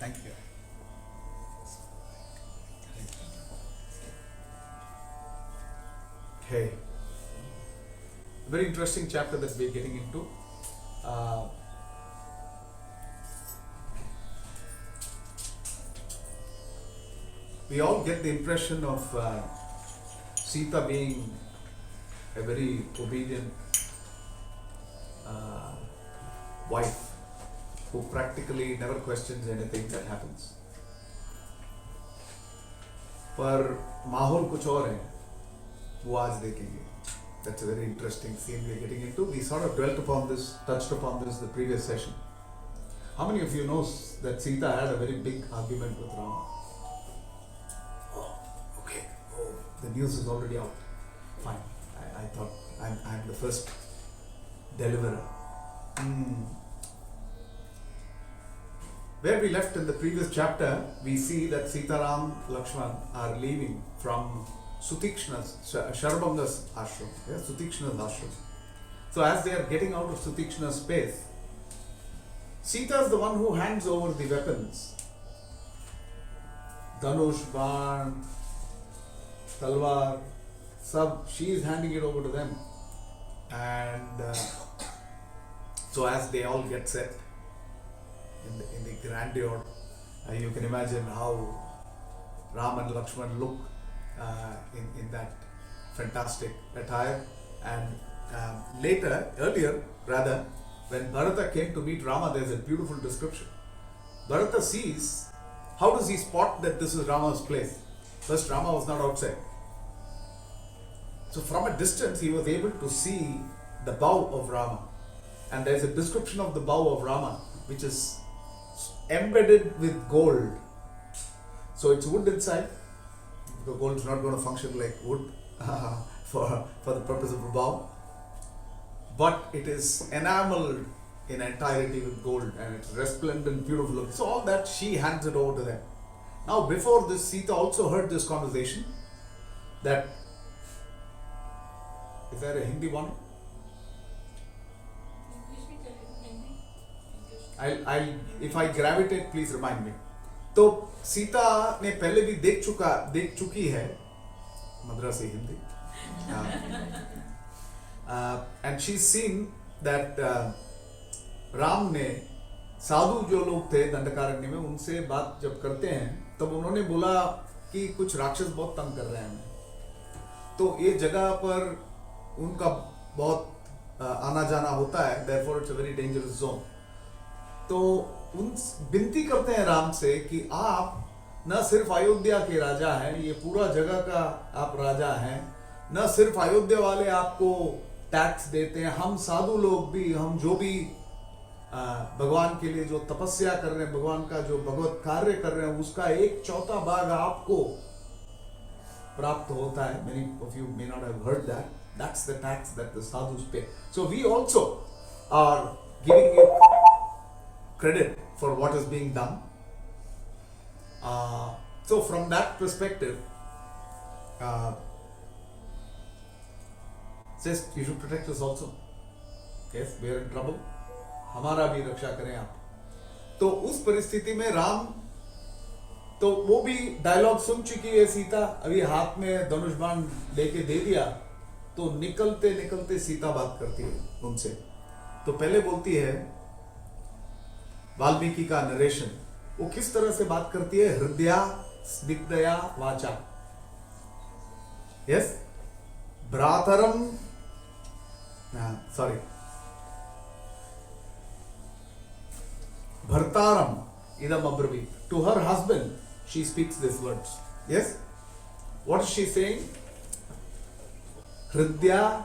Thank you. Okay. Very interesting chapter that we're getting into. We all get the impression of Sita being a very obedient wife who practically never questions anything that happens. पर माहौल कुछ और है, वो आज देखेंगे. That's a very interesting scene we're getting into. We sort of dwelt upon this, touched upon this the previous session. How many of you knows that Sita had a very big argument with Rama? Oh, okay. Oh, the news is already out. Fine. I thought I'm the first deliverer. Where we left in the previous chapter, we see that Sita, Ram, Lakshman are leaving from Sutikshna's, Sharbhanga's ashram. Yeah, Sutikshna's ashram. So as they are getting out of Sutikshna's space, Sita is the one who hands over the weapons. Dhanush, Ban, Talwar, Sab, she is handing it over to them. And so as they all get set in the grandeur, you can imagine how Ram and Lakshman look in that fantastic attire. And earlier, when Bharata came to meet Rama, there's a beautiful description. Bharata sees, how does he spot that this is Rama's place? First, Rama was not outside. So from a distance, he was able to see the bow of Rama. And there's a description of the bow of Rama, which is embedded with gold. So it's wood inside. The gold is not going to function like wood for the purpose of a bow. But it is enameled in entirety with gold and it's resplendent, beautiful. So all that, she hands it over to them. Now before this, Sita also heard this conversation that, is there a Hindi one? If I gravitate, please remind me. तो सीता ने पहले भी देख चुकी है Madrasi Hindi, and she's seen that Ram ने साधु जो लोग थे दंडकारण्य में, उनसे बात जब करते हैं तब उन्होंने बोला कि कुछ राक्षस बहुत तंग कर रहे हैं हमें, तो ये जगह पर उनका बहुत आना जाना होता है, therefore it's a very dangerous zone. तो उन विनती करते हैं राम से कि आप न सिर्फ अयोध्या के राजा हैं, ये पूरा जगह का आप राजा हैं, न सिर्फ अयोध्या वाले आपको टैक्स देते हैं, हम साधु लोग भी, हम जो भी भगवान के लिए जो तपस्या कर रहे हैं, भगवान का जो भगवत कार्य कर रहे हैं, उसका 1/4 भाग आपको प्राप्त होता है. Many of you may not have heard that. That's the tax that the sadhus pay. So we also are giving it credit for what is being done. So from that perspective, says you should protect us also. Yes, we are in trouble. हमारा भी रक्षा करें आप. तो उस परिस्थिति में राम, तो वो भी डायलॉग सुन चुकी है सीता, अभी हाथ में धनुष बाण लेके दे दिया, तो निकलते निकलते सीता बात करती है उनसे. तो पहले बोलती है, वाल्मीकि का नरेशन, वो किस तरह से बात करती है, हृदया स्निग्धया वाचा. यस, भ्रातरम, सॉरी, भर्तारम idam abrahit. To her husband, she speaks these words. Yes? What is she saying? Hridya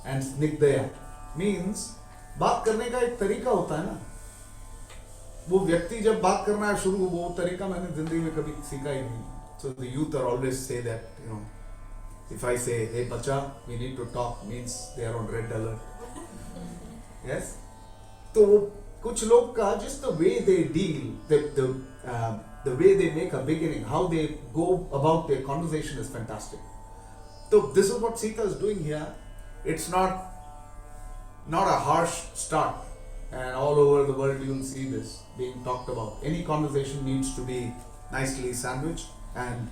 and snigdaya means बात करने का एक तरीका होता है ना. वो व्यक्ति जब बात करना है शुरू, वो तरीका मैंने जिंदगी में कभी सीखा ही नहीं. So the youth are always say that, you know, if I say, hey bacha, we need to talk, means they are on red alert. Yes? तो कुछ लोग का just the way they deal, the way they make a beginning, how they go about their conversation is fantastic. So this is what Sita is doing here. It's not a harsh start. and all over the world you will see this being talked about. Any conversation needs to be nicely sandwiched, and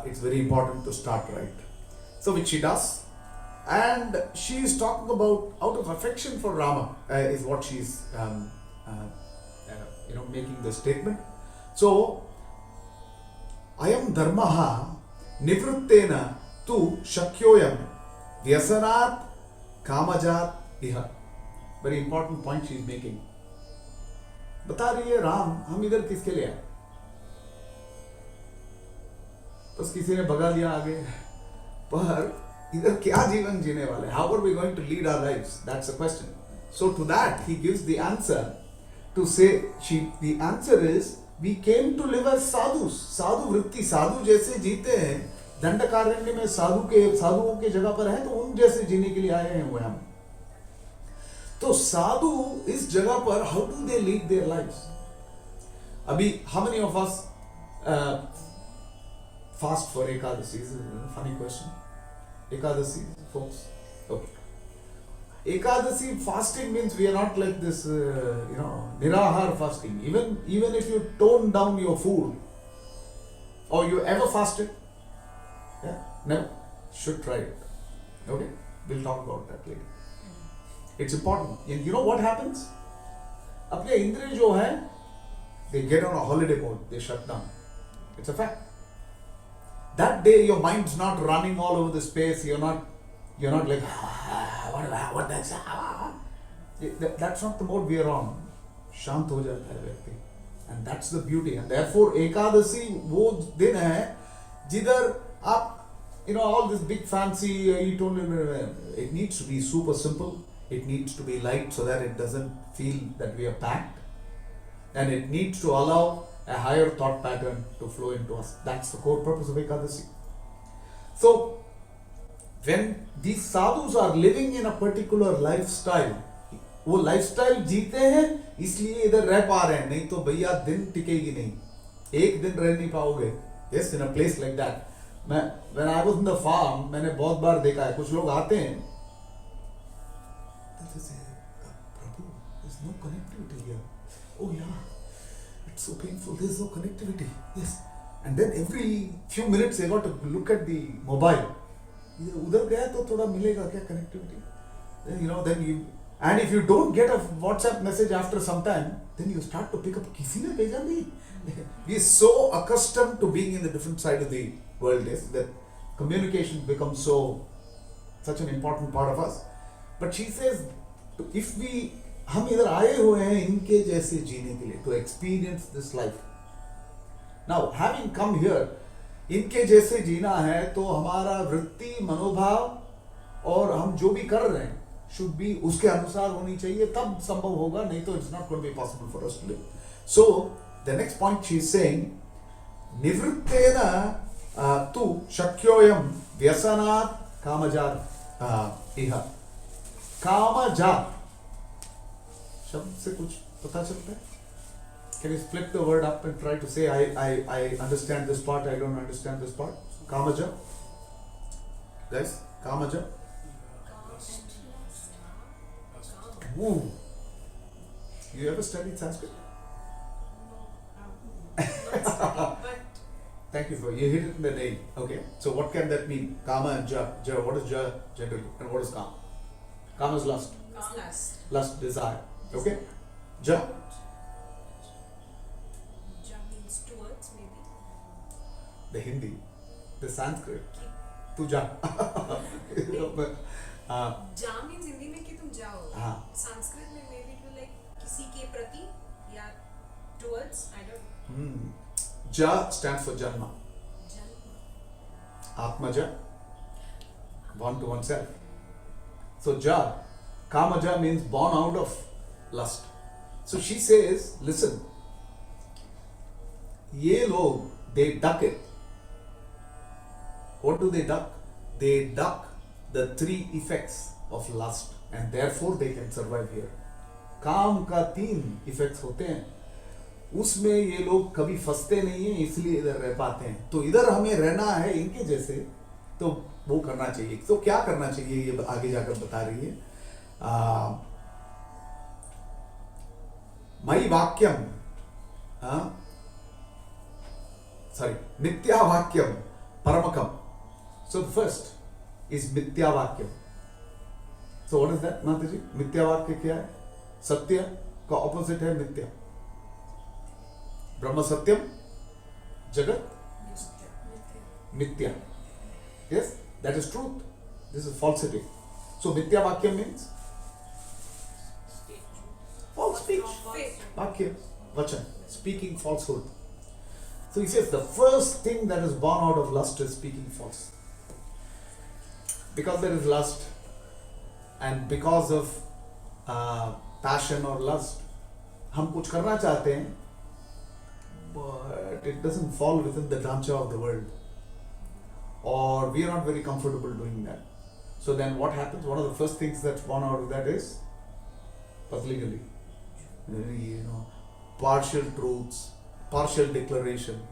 it's very important to start right. So which she does, and she is talking about out of affection for Rama is what she is making the statement. So ayam dharmaha nivruttena tu shakyoyam vyasanat kamajat iha. Very important point she is making. बता रही है राम हम इधर किसके लिए आए, बस किसी ने भगा दिया आगे, पर इधर क्या जीवन जीने वाले, how are we going to lead our lives, that's the question. So to that he gives the answer to say the answer is we came to live as sadhus. साधु वृत्ति, साधु जैसे जीते हैं, दंडकारण्य में साधुओं के जगह पर है, तो उन जैसे जीने के लिए आए हैं हुए हम. तो साधु इस जगह पर how do they lead their lives. अभी how many of us fast for Ekadasi? Is a funny question. Ekadasi, folks. Okay. Ekadasi fasting means we are not like this, nirahar fasting. Even if you tone down your food, or you ever fasted, yeah, never. Should try it. Okay, we'll talk about that later. It's important. And you know what happens? अपने इंद्रिय जो है, they get on a holiday mode. They shut down. It's a fact. That day your mind's not running all over the space. You're not like what that's that's not the mode we are on. शांत हो जाता है व्यक्ति, and that's the beauty. And therefore Ekadashi वो दिन है जिधर आप all this big fancy eat only. It needs to be super simple. It needs to be light so that it doesn't feel that we are packed, and it needs to allow a higher thought pattern to flow into us. That's the core purpose of Ekadasi. So when these sadhus are living in a particular lifestyle, वो lifestyle जीते हैं इसलिए इधर रह पा रहे हैं, नहीं तो भैया दिन टिकेगी नहीं, एक दिन रह नहीं पाओगे. Yes, in a place like that. When I was in the farm, मैंने बहुत बार देखा है, कुछ लोग आते हैं, they say, Prabhu, there's no connectivity here. Oh yeah, it's so painful, there's no connectivity. Yes. And then every few minutes they got to look at the mobile. उधर गया तो थोड़ा मिलेगा क्या connectivity? Then you, and if you don't get a WhatsApp message after some time, then you start to pick up, किसी ने भेजा नहीं. We are so accustomed to being in the different side of the world that communication becomes such an important part of us. But she says, if हम इधर आए हुए हैं इनके जैसे जीने के लिए, to experience this life. Now, having come here, इनके जैसे जीना है तो हमारा वृत्ति, मनोभाव और हम जो भी कर रहे हैं should be उसके अनुसार होनी चाहिए, तब संभव होगा, नहीं तो it's not going to be possible for us to live. So the next point she is saying, निवृत्तेन तु शक्योयम व्यसनात् कामजात् इह. कामजात शब्द से कुछ पता चलता है? Can you split the word up and try to say I understand this part, I don't understand this part? Kamaja. Guys, Kamaja. Ooh. You ever studied Sanskrit? Thank you for you hit it in the name. Okay. So what can that mean? Kama and Ja. What is Ja generally? And what is Kama? Kama is lust. Lust, desire. Okay? Ja. Ja means towards, maybe. The Hindi. The Sanskrit. Tu ja. Ja means Hindi में कि तुम जाओ. Sanskrit में maybe to like किसी के प्रति या towards, I don't know. Ja stands for Janma. Atmaja. Born to oneself. So Ja, Kamaja means born out of lust. So she says, listen, ye log, they duck it. What do they duck? They duck the three effects of lust, and therefore they can survive here. काम का 3 effects होते हैं, उसमें ये लोग कभी फंसते नहीं हैं, इसलिए इधर रह पाते हैं. तो इधर हमें रहना है इनके जैसे, तो वो करना चाहिए. तो क्या करना चाहिए ये आगे जाकर बता रही है. Mai Vakyam. Mithya Vakyam Paramakam. So the first is Mithya Vakyam. So what is that, Mataji? Mithya Vakya kya hai? Satya ka opposite hai Mithya. Brahma Satyam, Jagat Mithya. Yes, that is truth. This is falsity. So Mithya Vakyam means false speech. Vakya, Vachan, speaking falsehood. So he says the first thing that is born out of lust is speaking false. Because there is lust and because of passion or lust, हम कुछ करना चाहते हैं, but it doesn't fall within the dhancha of the world, or we are not very comfortable doing that. So then what happens? One of the first things that's born out of that is patligally, partial truths, partial declaration.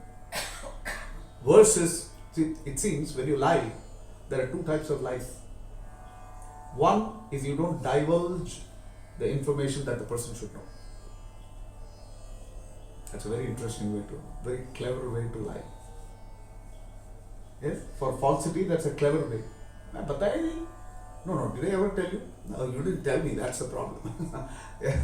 Versus, it seems when you lie, there are two types of lies. One is you don't divulge the information that the person should know. That's a very interesting way very clever way to lie. Yes, for falsity, that's a clever way. No, did I ever tell you? No, you didn't tell me, that's the problem. Yeah,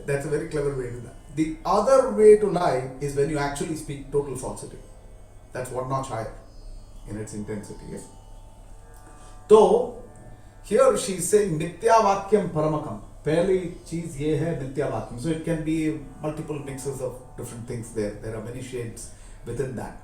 that's a very clever way to lie. The other way to lie is when you actually speak total falsity. That's one notch higher in its intensity. Yes. So, here she is saying Nitya Vakyam Paramakam. Pehli cheez ye hai Nitya Vakyam. So it can be multiple mixes of different things there. There are many shades within that.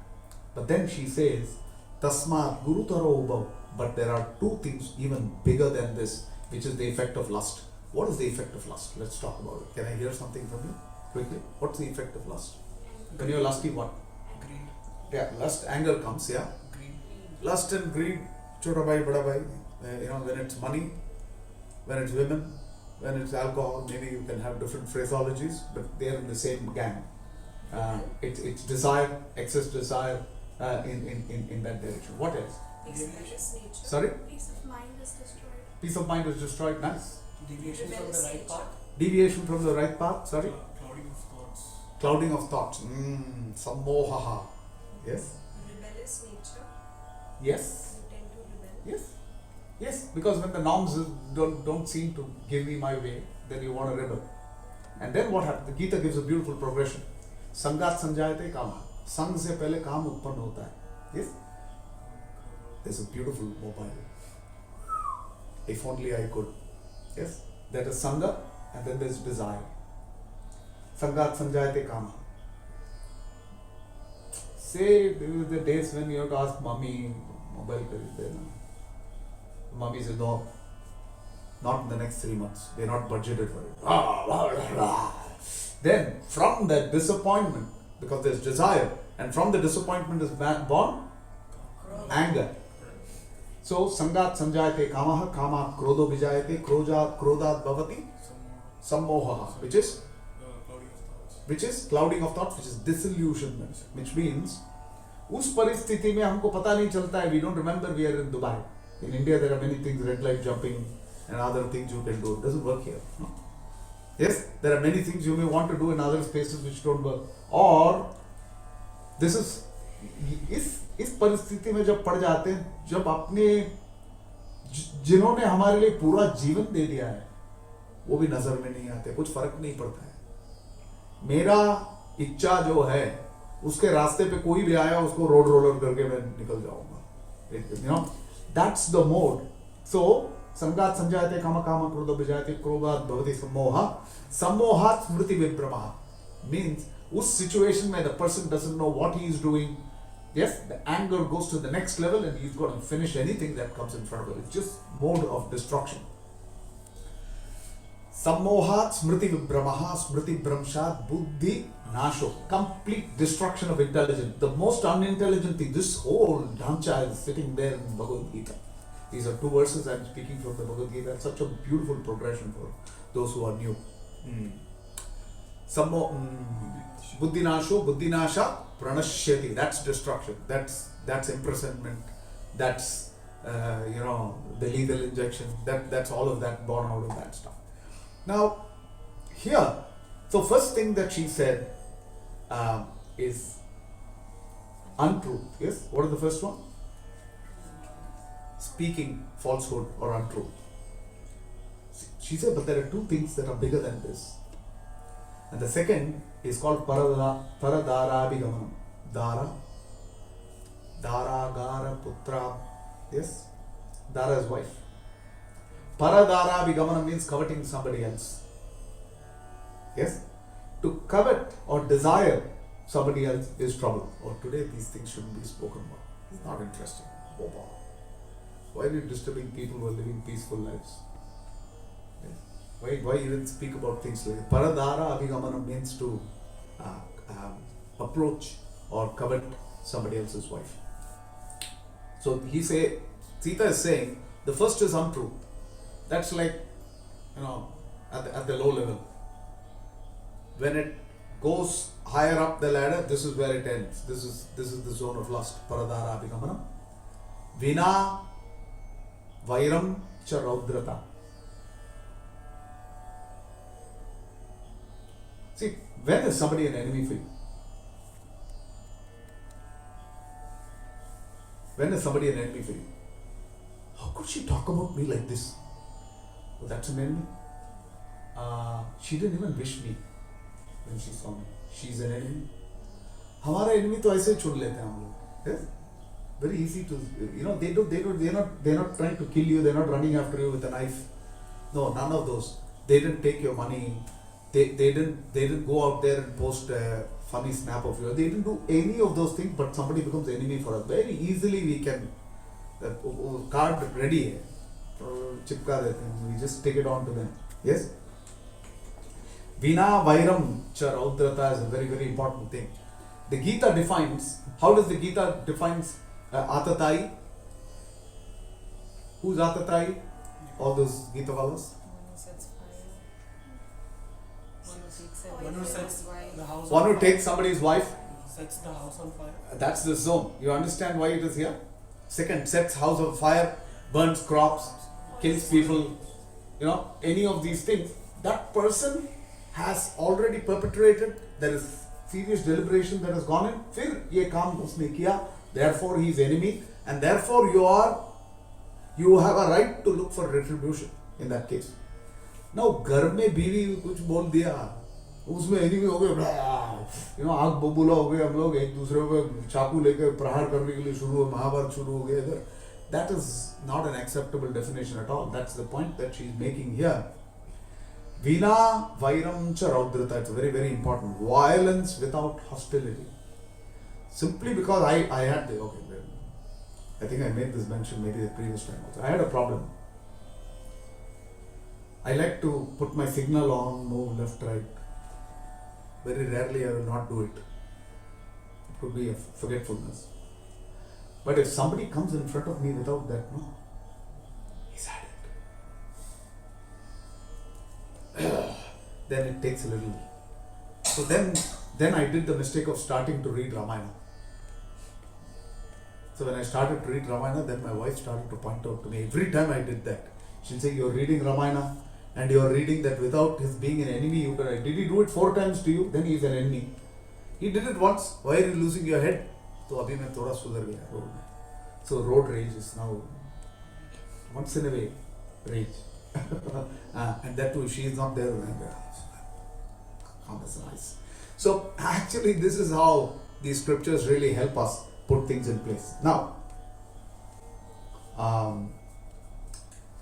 But then she says Tasmat Gurutaro Ubhav. But there are two things even bigger than this, which is the effect of lust. What is the effect of lust? Let's talk about it. Can I hear something from you quickly? What's the effect of lust? When you're lusty, what? Greed. Yeah, lust, anger comes, yeah. Greed. Lust and greed, chota bhai, bada bhai. When it's money, when it's women, when it's alcohol, maybe you can have different phraseologies, but they are in the same gang. It's desire, excess desire in that direction. What else? Express nature. Sorry? Peace of mind is destroyed. Peace of mind is destroyed. Nice. Deviation from the right path. Deviation from the right path. Sorry? Clouding of thoughts. Clouding of thoughts. Sammohaha. Yes? Rebellious nature. Yes. You tend to rebel. Yes. Yes. Because when the norms don't seem to give me my way, then you want to rebel. And then what happens? The Gita gives a beautiful progression. Sangat sanjayate kama. Sang se pehle kaam utpann hota hai. Yes? There's a beautiful mobile. If only I could. Yes? That is Sangha, and then there's desire. Sangat sanjayate kama. Say, there were the days when you have to ask mommy, mobile kharid dena. Mommy says, no, not in the next 3 months. They're not budgeted for it. Then, from that disappointment, because there's desire, and from the disappointment is born anger. So, sangat sanjayate kamaha, kama krodo vijayate, krodat bhavati, sammohaha, which is clouding of thoughts, which is disillusionment, which means उस परिस्थिति में हमको पता नहीं चलता है. We don't remember we are in Dubai. In India there are many things, red light jumping and other things you can do. It doesn't work here. No? Yes, there are many things you may want to do in other spaces which don't work. Or this is इस परिस्थिति में जब पड़ जाते हैं, जब अपने जिन्होंने हमारे लिए पूरा जीवन दे दिया है वो भी नजर में नहीं आते, कुछ फर्क नहीं पड़ता है. मेरा इच्छा जो है उसके रास्ते पे कोई भी आया उसको रोड रोलर करके मैं निकल जाऊंगा. That's the mode. So संगात संजायते काम काम क्रोध विजायते क्रोधात् भवति सम्मोहा सम्मोहात् स्मृति विभ्रमः means उस situation में the person doesn't know what he is doing. Yes, the anger goes to the next level and he's going to finish anything that comes in front of him. It's just mode of destruction. Sammohat smriti vibhramaha smriti bhramshat buddhi nasho. Complete destruction of intelligence. The most unintelligent thing. This whole dhancha is sitting there in Bhagavad Gita. These are 2 verses I'm speaking from the Bhagavad Gita. Such a beautiful progression for those who are new. Buddhinasho, buddhinasha, pranashyati. That's destruction. That's imprisonment. That's the lethal injection. That's all of that born out of that stuff. Now, here, So first thing that she said is untruth. Yes? What is the first one? Speaking falsehood or untruth. She said, but there are two things that are bigger than this. And the second is called Paradarabigamanam. Dara. Dara, Gara, Putra. Yes? Dara's wife. Paradarabigamanam means coveting somebody else. Yes? To covet or desire somebody else is trouble. Or today these things shouldn't be spoken about. It's not interesting. Why are you disturbing people who are living peaceful lives? Yes? Why even speak about things like Paradara Abhigamanam means to approach or covet somebody else's wife. So Sita is saying the first is untruth. That's like, at the low level. When it goes higher up the ladder, this is where it ends. This is the zone of lust. Paradara Abhigamanam. Vina Vairam cha Raudrata. See, when is somebody an enemy for you? When is somebody an enemy for you? How could she talk about me like this? Oh, that's an enemy? She didn't even wish me when she saw me. She's an enemy. हमारा enemy तो ऐसे ही चुन लेते हैं हम लोग. Yes? Very easy to, they're not trying to kill you, they're not running after you with a knife. No, none of those. They didn't take your money. They didn't go out there and post a funny snap of you. They didn't do any of those things, but somebody becomes enemy for us. Very easily we can, card ready है, चिपका देते हैं. We just take it on to them. Yes? Vina Vairam cha Raudrata is a very, very important thing. The Gita defines, how does the Gita defines Atatai? Who's Atatai? All those Gita Valas? One who sets the house One on who fire. takes somebody's wife. Sets the house on fire. That's the zone. You understand why it is here? Second, sets house on fire, burns crops, kills people, any of these things. That person has already perpetrated, there is serious deliberation that has gone in. फिर ये काम उसने किया, therefore he is enemy, and therefore you have a right to look for retribution in that case. Now घर में बीवी कुछ बोल दिया, उसमें enemy हो गए, आग बबूला हो गए, हम लोग एक दूसरे को चाकू लेकर प्रहार करने के लिए शुरू, महाभारत शुरू हो गया इधर. That is not an acceptable definition at all. That's the point that she is making here. Vina Vairam cha Raudrata. It's very, very important. Violence without hostility. Simply because I had I think I made this mention maybe the previous time also. I had a problem. I like to put my signal on, move left, right. Very rarely I will not do it. It could be a forgetfulness. But if somebody comes in front of me without that, he's had it. Then it takes a little. So then I did the mistake of starting to read Ramayana. So when I started to read Ramayana, then my wife started to point out to me. Every time I did that, she'll say, "You're reading Ramayana and you're reading that without his being an enemy. Did he do it 4 times to you? Then he's an enemy. He did it once. Why are you losing your head?" So abhi main thoda sudhar gaya road mein. So road rage is now once in a way rage. And that too, she is not there. Calm as ice. So actually this is how these scriptures really help us put things in place. Now,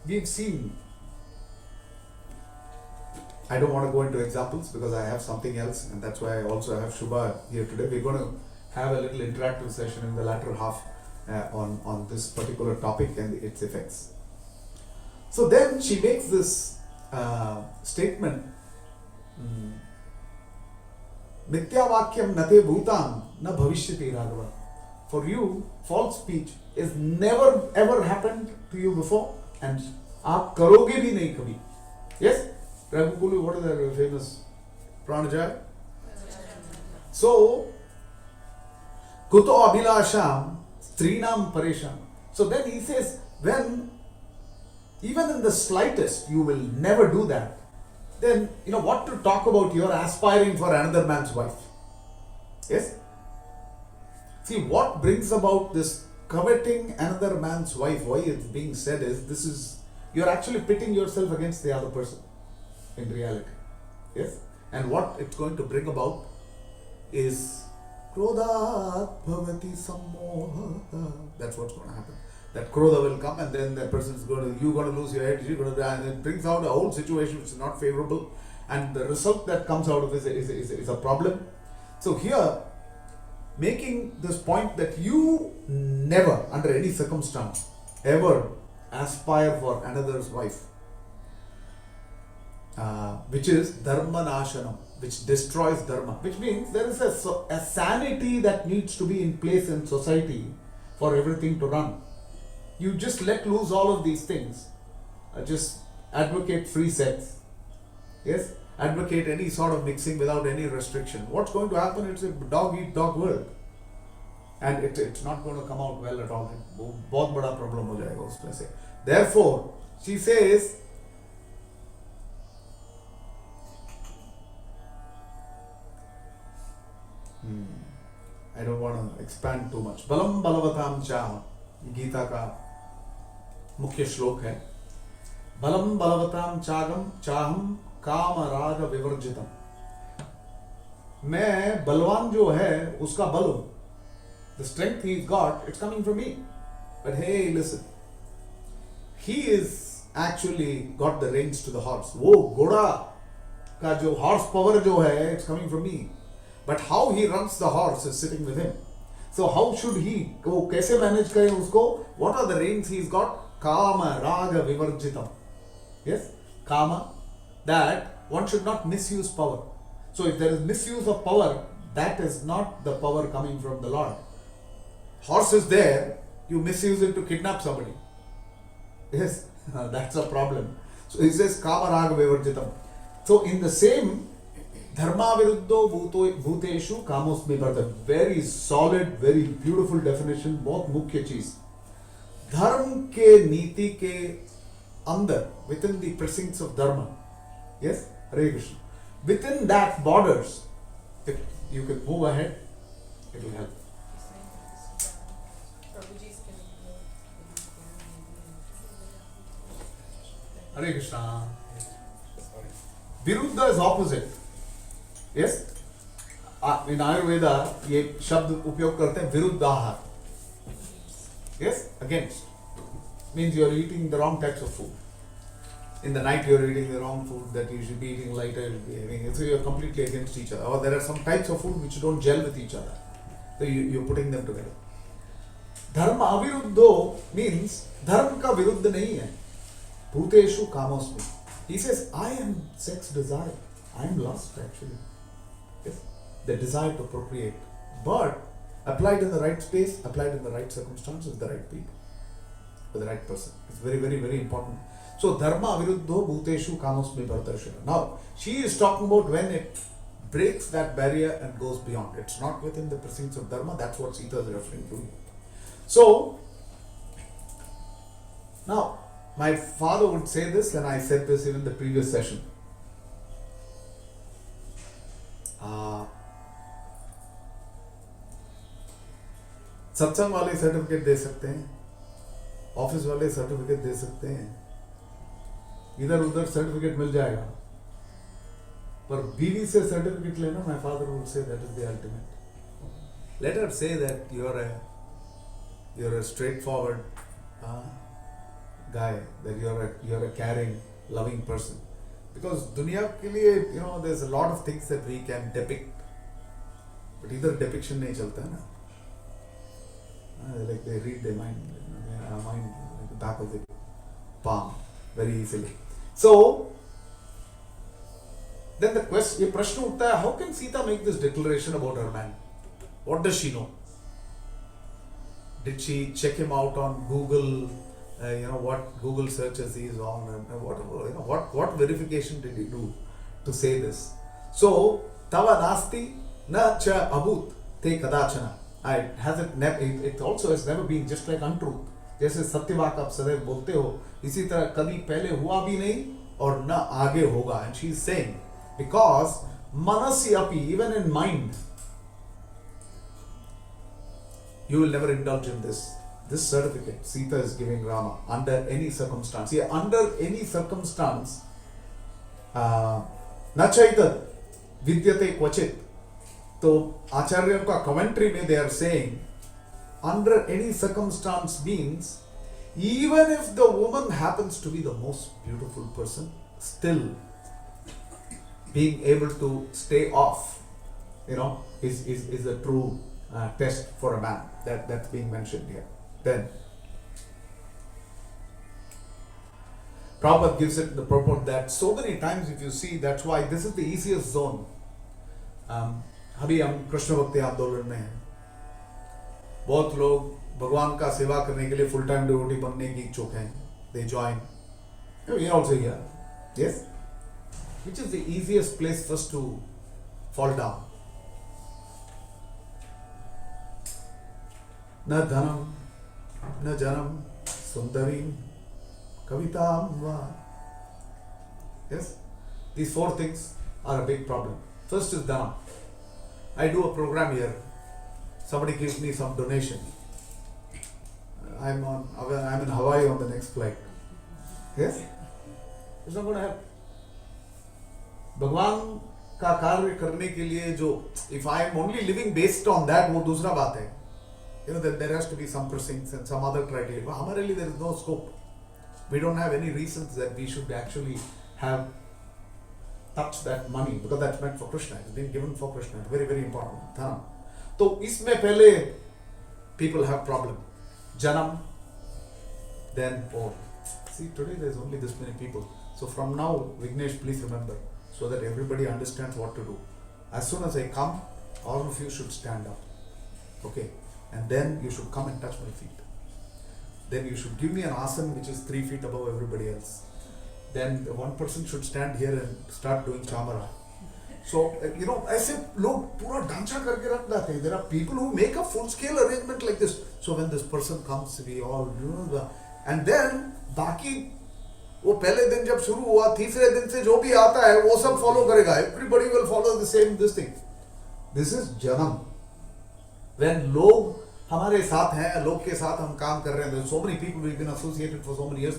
we've seen, I don't want to go into examples because I have something else, and that's why I also have Shubha here today. We're going to have a little interactive session in the latter half on this particular topic and its effects. So then she makes this statement, Mityavakyam nate bhutam na bhavishyati raghava. For you, false speech is never ever happened to you before, and aap karoge bhi nahi kabhi. Yes? Raghu, what is that famous pranajaya? So, kuto abhilasham strinam paresham. So then he says, when even in the slightest you will never do that, then what to talk about? You're aspiring for another man's wife. Yes? See, what brings about this coveting another man's wife, why it's being said is, you're actually pitting yourself against the other person in reality. Yes? And what it's going to bring about is Krodhat bhavati sammoha. That's what's going to happen. That Krodha will come, and then that person's you're going to lose your head, you're going to die, and it brings out a whole situation which is not favorable, and the result that comes out of it is a problem. So here, making this point that you never, under any circumstance, ever aspire for another's wife, which is dharma nashanam, which destroys dharma, which means there is a sanity that needs to be in place in society for everything to run. You just let loose all of these things, just advocate free sex, yes, advocate any sort of mixing without any restriction. What's going to happen? It's a dog eat dog world, and it's not going to come out well at all. बहुत बड़ा problem हो जाएगा उसमें से. Therefore, she says, I don't want to expand too much. Balam balavatam cha, Gita का मुख्य श्लोक है. बलम बलवताम चागम चाहम काम राग विवर्जितम. मैं बलवान जो है उसका बल हूं. The strength he's got, it's coming from me. But hey, listen, he is actually got the reins to the horse. वो घोड़ा का जो horse power जो है, it's coming from me. But how he runs the horse is sitting with him. So how should he, वो कैसे manage करें उसको? What are the reins he's got? Kama raga vivarjitam. Yes, kama, that one should not misuse power. So if there is misuse of power, that is not the power coming from the Lord. Horse is there, you misuse it to kidnap somebody. Yes, that's a problem. So he says kama raga vivarjitam. So in the same dharma viruddho bhuteshu kamosmi bharta. Very solid, very beautiful definition, बहुत मुख्य चीज. धर्म के नीति के अंदर, within the precincts of dharma, yes, Hare Krishna, within that borders, if you can move ahead, it will help. Hare Krishna. Viruddha is opposite. Yes? In Ayurveda, ये शब्द उपयोग करते हैं विरुद्धाहार. Yes? Against. Means you are eating the wrong types of food. In the night you are eating the wrong food that you should be eating lighter, you should be having. So you are completely against each other. Or there are some types of food which don't gel with each other. So you are putting them together. Dharma aviruddho means dharma ka viruddha nahi hai. Bhuteshu kamosmi. He says, I am sex desire. I am lust actually. Yes? The desire to procreate. But applied in the right space, applied in the right circumstances, the right people, with the right person. It's very, very, very important. So, dharma aviruddho bhuteshu kamosmi bhartarshana. Now, she is talking about when it breaks that barrier and goes beyond. It's not within the precincts of dharma. That's what Sita is referring to. So, now, my father would say this, and I said this even in the previous session. सत्संग वाले certificate दे सकते हैं, office वाले certificate दे सकते हैं, इधर उधर certificate मिल जाएगा, पर बीवी से सर्टिफिकेट लेना, my father would say that is the ultimate. Let her say that you're a straightforward guy, that you're a caring, loving person. Because दुनिया के लिए there's a lot of things that we can depict, but इधर depiction नहीं चलता है ना. Like they read their mind, their mind like the back of the palm very easily. So then the question, ये प्रश्न उठता है, how can Sita make this declaration about her man? What does she know? Did she check him out on Google? What Google searches he is on, and what verification did he do to say this? So tava nasti na cha abhut te kadachana. It also has never been, just like untruth. जैसे सत्यवाक आप सदैव बोलते हो, इसी तरह कभी पहले हुआ भी नहीं और न आगे होगा. And she is saying, because manasi api, even in mind, you will never indulge in this. This certificate Sita is giving Rama under any circumstance. See, under any circumstance, न चैतद विद्यते क्वचित. तो आचार्यों का कमेंट्री में they are saying under any circumstance means even if the woman happens to be the most beautiful person, still being able to stay off, is a true test for a man. That's being mentioned here. Then Prabhupada gives it the purport that so many times if you see, that's why this is the easiest zone. अभी हम कृष्ण भक्ति आंदोलन में हैं. बहुत लोग भगवान का सेवा करने के लिए फुल टाइम डिवोटी बनने की इच्छुक हैं. They join. We are also here. Yes? Which is the easiest place for us to fall down? न धनम न जनम सुंदरी kavitam va. Yes? These four things are a big problem. First is dhanam. I do a program here. Somebody gives me some donation. I'm in Hawaii on the next flight. Yes? It's not going to help. भगवान का कार्य करने के लिए जो, if I am only living based on that, वो दूसरा बात है. Then there has to be some pressings and some other criteria. But हमारे लिए there is no scope. We don't have any reasons that we should actually have touched that money, because that's meant for Krishna. It's been given for Krishna. It's very, very important. Dhanam. तो इसमें पहले people have problem. Janam, then see, today there is only this many people. So from now, Vignesh, please remember, so that everybody understands what to do. As soon as I come, all of you should stand up. Okay? And then you should come and touch my feet. Then you should give me an asana which is 3 feet above everybody else. Then one person should stand here and start doing chamara. So, ऐसे लोग पूरा ढांचा करके रख देते हैं. There are people who make a full-scale arrangement like this. So when this person comes, we all, and then बाकी वो पहले दिन जब शुरू हुआ, तीसरे दिन से जो भी आता है वो सब follow करेगा. Everybody will follow the same this thing. This is janam. When लोग हमारे साथ हैं, लोग के साथ हम काम कर रहे हैं, so many people we've been associated for so many years,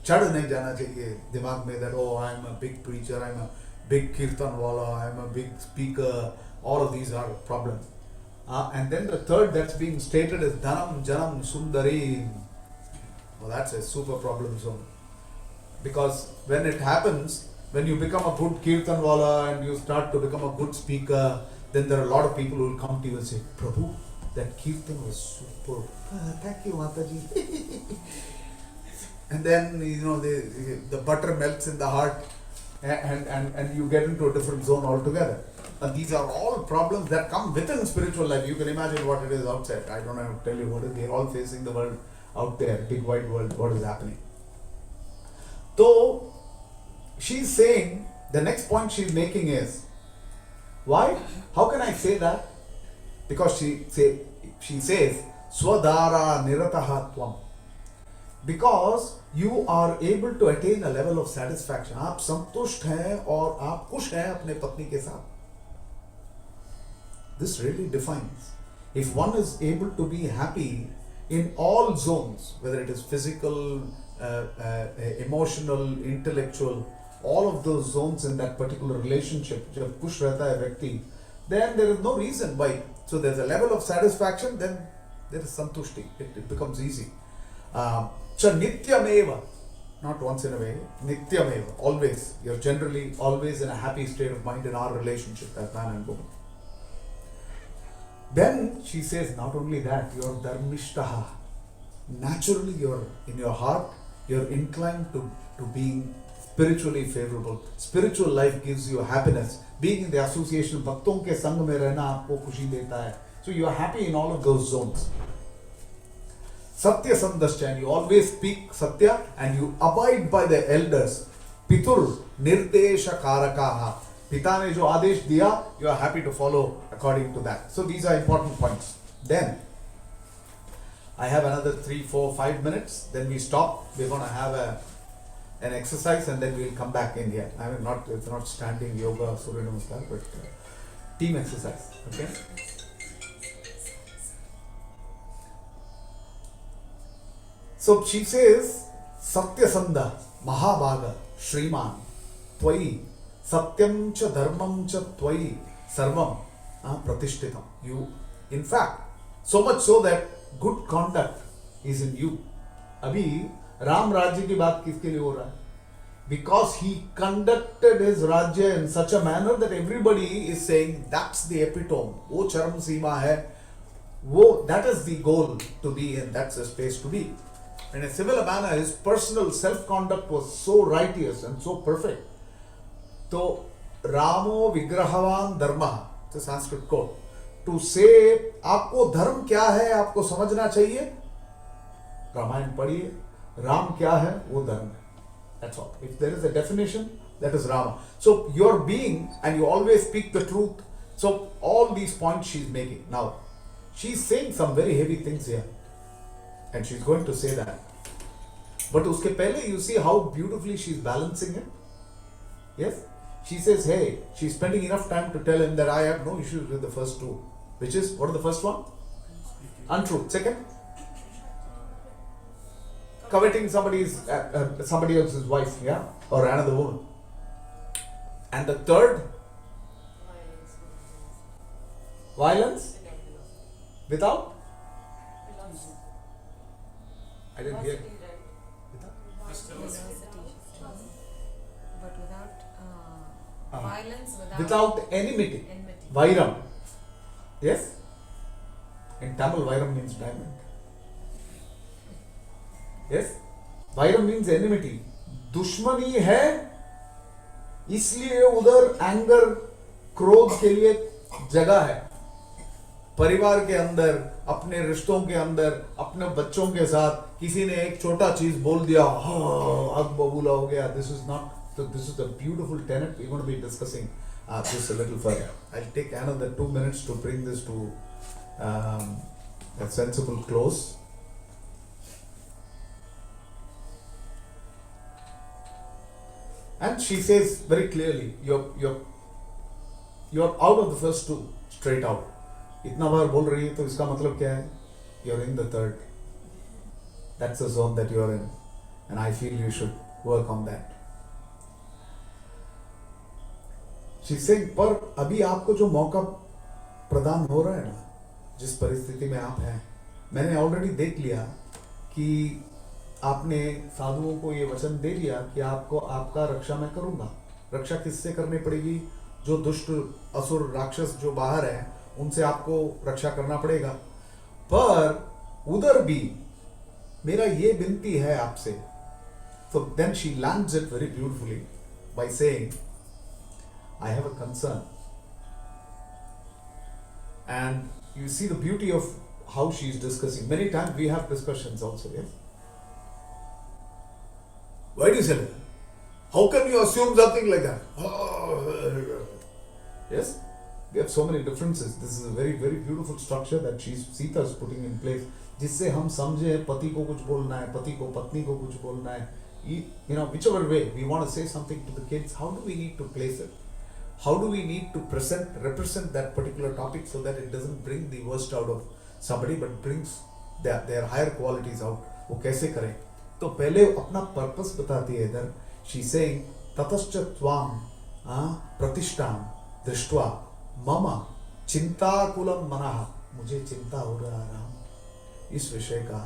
चढ़ नहीं जाना चाहिए दिमाग में that I am a big preacher, I am a big kirtan wala, I am a big speaker. All of these are a problem. And then the third that's being stated is dhanam janam sundari. Well, that's a super problem zone. Because when it happens, when you become a good kirtan wala and you start to become a good speaker, then there are a lot of people who will come to you and say, Prabhu, that kirtan was super. Thank you, Mataji. And then, the butter melts in the heart and you get into a different zone altogether. And these are all problems that come within spiritual life. You can imagine what it is outside. I don't have to tell you what it is. We are all facing the world out there, big wide world, what is happening. So, she's saying, the next point she's making is, why? How can I say that? Because she says, Swadara nirataha tvam. Because you are able to attain a level of satisfaction. आप संतुष्ट हैं और आप खुश हैं अपने पत्नी के साथ. This really defines. If one is able to be happy in all zones, whether it is physical, emotional, intellectual, all of those zones in that particular relationship, जब खुश रहता है व्यक्ति, then there is no reason why. So there's a level of satisfaction, then there is santushti. It becomes easy. So nityameva, not once in a way, nityameva, always. You're generally always in a happy state of mind in our relationship as man and woman. Then she says, not only that, you're dharmishtaha. Naturally, you're in your heart, you're inclined to being spiritually favorable. Spiritual life gives you happiness. Being in the association, bhakton ke sang mein rehna aapko khushi deta hai. So you are happy in all of those zones. Satya sandascha, and you always speak Satya and you abide by the elders. Pitur nirdesha karakaha. Pita ne jo adesh diya, you are happy to follow according to that. So these are important points. Then, I have another 3, 4, 5 minutes. Then we stop. We're going to have an exercise and then we'll come back in here. I mean, it's not standing yoga, Surya Namaskar, but team exercise. Okay. So she says, Satyasanda, Mahabhaga, Shriman, Tvai, Satyam cha Dharmam cha Tvai, Sarvam, Pratishtitam. You, in fact, so much so that good conduct is in you. अभी राम राज्य की बात किसके लिए हो रहा है? Because he conducted his राज्य in such a manner that everybody is saying that's the epitome. वो चरम सीमा है. वो, that is the goal to be in. That's the space to be. In a similar manner, his personal self-conduct was so righteous and so perfect. So, Ramo Vigrahavan Dharma, it's a Sanskrit quote. To say, आपको धर्म क्या है, आपको समझना चाहिए, रामायण पढ़िए, राम क्या है, वो धर्म है. That's all. If there is a definition, that is Rama. So, your being, and you always speak the truth. So, all these points she's making. Now, she's saying some very heavy things here. And she's going to say that. But uske pehle, you see how beautifully she's balancing it. Yes? She says, hey, she's spending enough time to tell him that I have no issues with the first two. Which is, what is the first one? Untruth. Second? Coveting somebody else's wife, yeah? Or another woman. And the third? Violence? Without? I didn't hear. But without violence, Without enmity. Vairam. Yes? In Tamil, Vairam means diamond. Yes? Vairam means enmity. दुश्मनी है, इसलिए उधर anger, क्रोध के लिए जगह है. परिवार के अंदर, अपने रिश्तों के अंदर, अपने बच्चों के साथ किसी ने एक छोटा चीज बोल दिया, आग बबूला हो गया. This is not. So this is a beautiful tenet. We're going to be discussing this a little further. I'll take another 2 minutes to bring this to a sensible close. And she says very clearly, you're out of the first two, straight out. इतना बार बोल रही है तो इसका मतलब क्या है? You're in the third. That's the zone that you're in, and I feel you should work on that. She's saying, पर अभी आपको जो मौका प्रदान हो रहा है ना, जिस परिस्थिति में आप हैं, मैंने ऑलरेडी देख लिया कि आपने साधुओं को ये वचन दे दिया कि आपको आपका रक्षा मैं करूंगा. रक्षा किससे करनी पड़ेगी? जो दुष्ट असुर राक्षस जो बाहर हैं, उनसे आपको रक्षा करना पड़ेगा. पर उधर भी मेरा ये विनती है आपसे. So then she lands it very beautifully by saying, I have a concern. And you see the beauty of how she is discussing. Many times we have discussions also, yes? Why do you say that? How can you assume something like that? Yes? We have so many differences. This is a very, very beautiful structure that Sita is putting in place. जिससे हम समझे पति को कुछ बोलना है, पति को पत्नी को कुछ बोलना है. You know, whichever way we want to say something to the kids, how do we need to place it? How do we need to represent that particular topic so that it doesn't bring the worst out of somebody but brings their higher qualities out? वो कैसे करें? तो पहले अपना purpose बताती है इधर. She's saying, ततश्च त्वाम प्रतिष्ठां दृष्ट्वा मम चिंताकुलं मनः. मुझे चिंता हो रहा है राम इस विषय का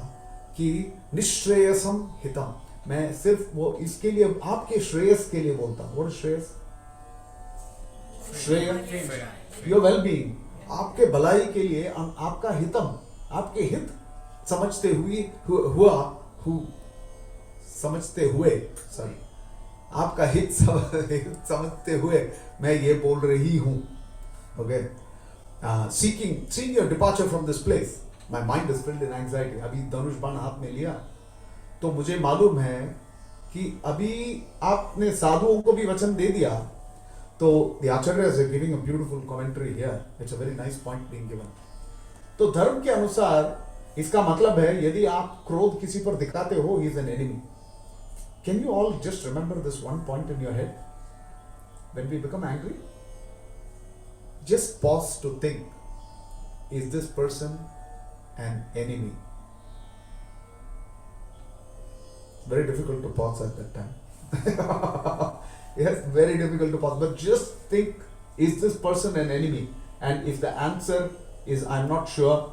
कि निश्रेयसम हितम. मैं सिर्फ वो इसके लिए आपके श्रेयस के लिए बोलता हूँ. और श्रेयस, श्रेय, योर वेलबीइंग, आपके भलाई के लिए, आपका हितम, आपके हित समझते हुए आपका हित समझते हुए मैं ये बोल रही हूँ. Okay. seeing your departure from this place. My mind is filled in anxiety. अभी धनुष बाण हाथ में लिया तो मुझे मालूम है कि अभी आपने साधुओं को भी वचन दे दिया. तो the acharyas are giving a beautiful commentary here. It's a very nice point being given. तो धर्म के अनुसार इसका मतलब है यदि आप क्रोध किसी पर दिखाते हो, he is an enemy. can you all just remember this one point in your head? When we become angry, just pause to think, is this person an enemy? Very difficult to pause at that time. Yes, very difficult to pause. But just think, is this person an enemy? And if the answer is I'm not sure,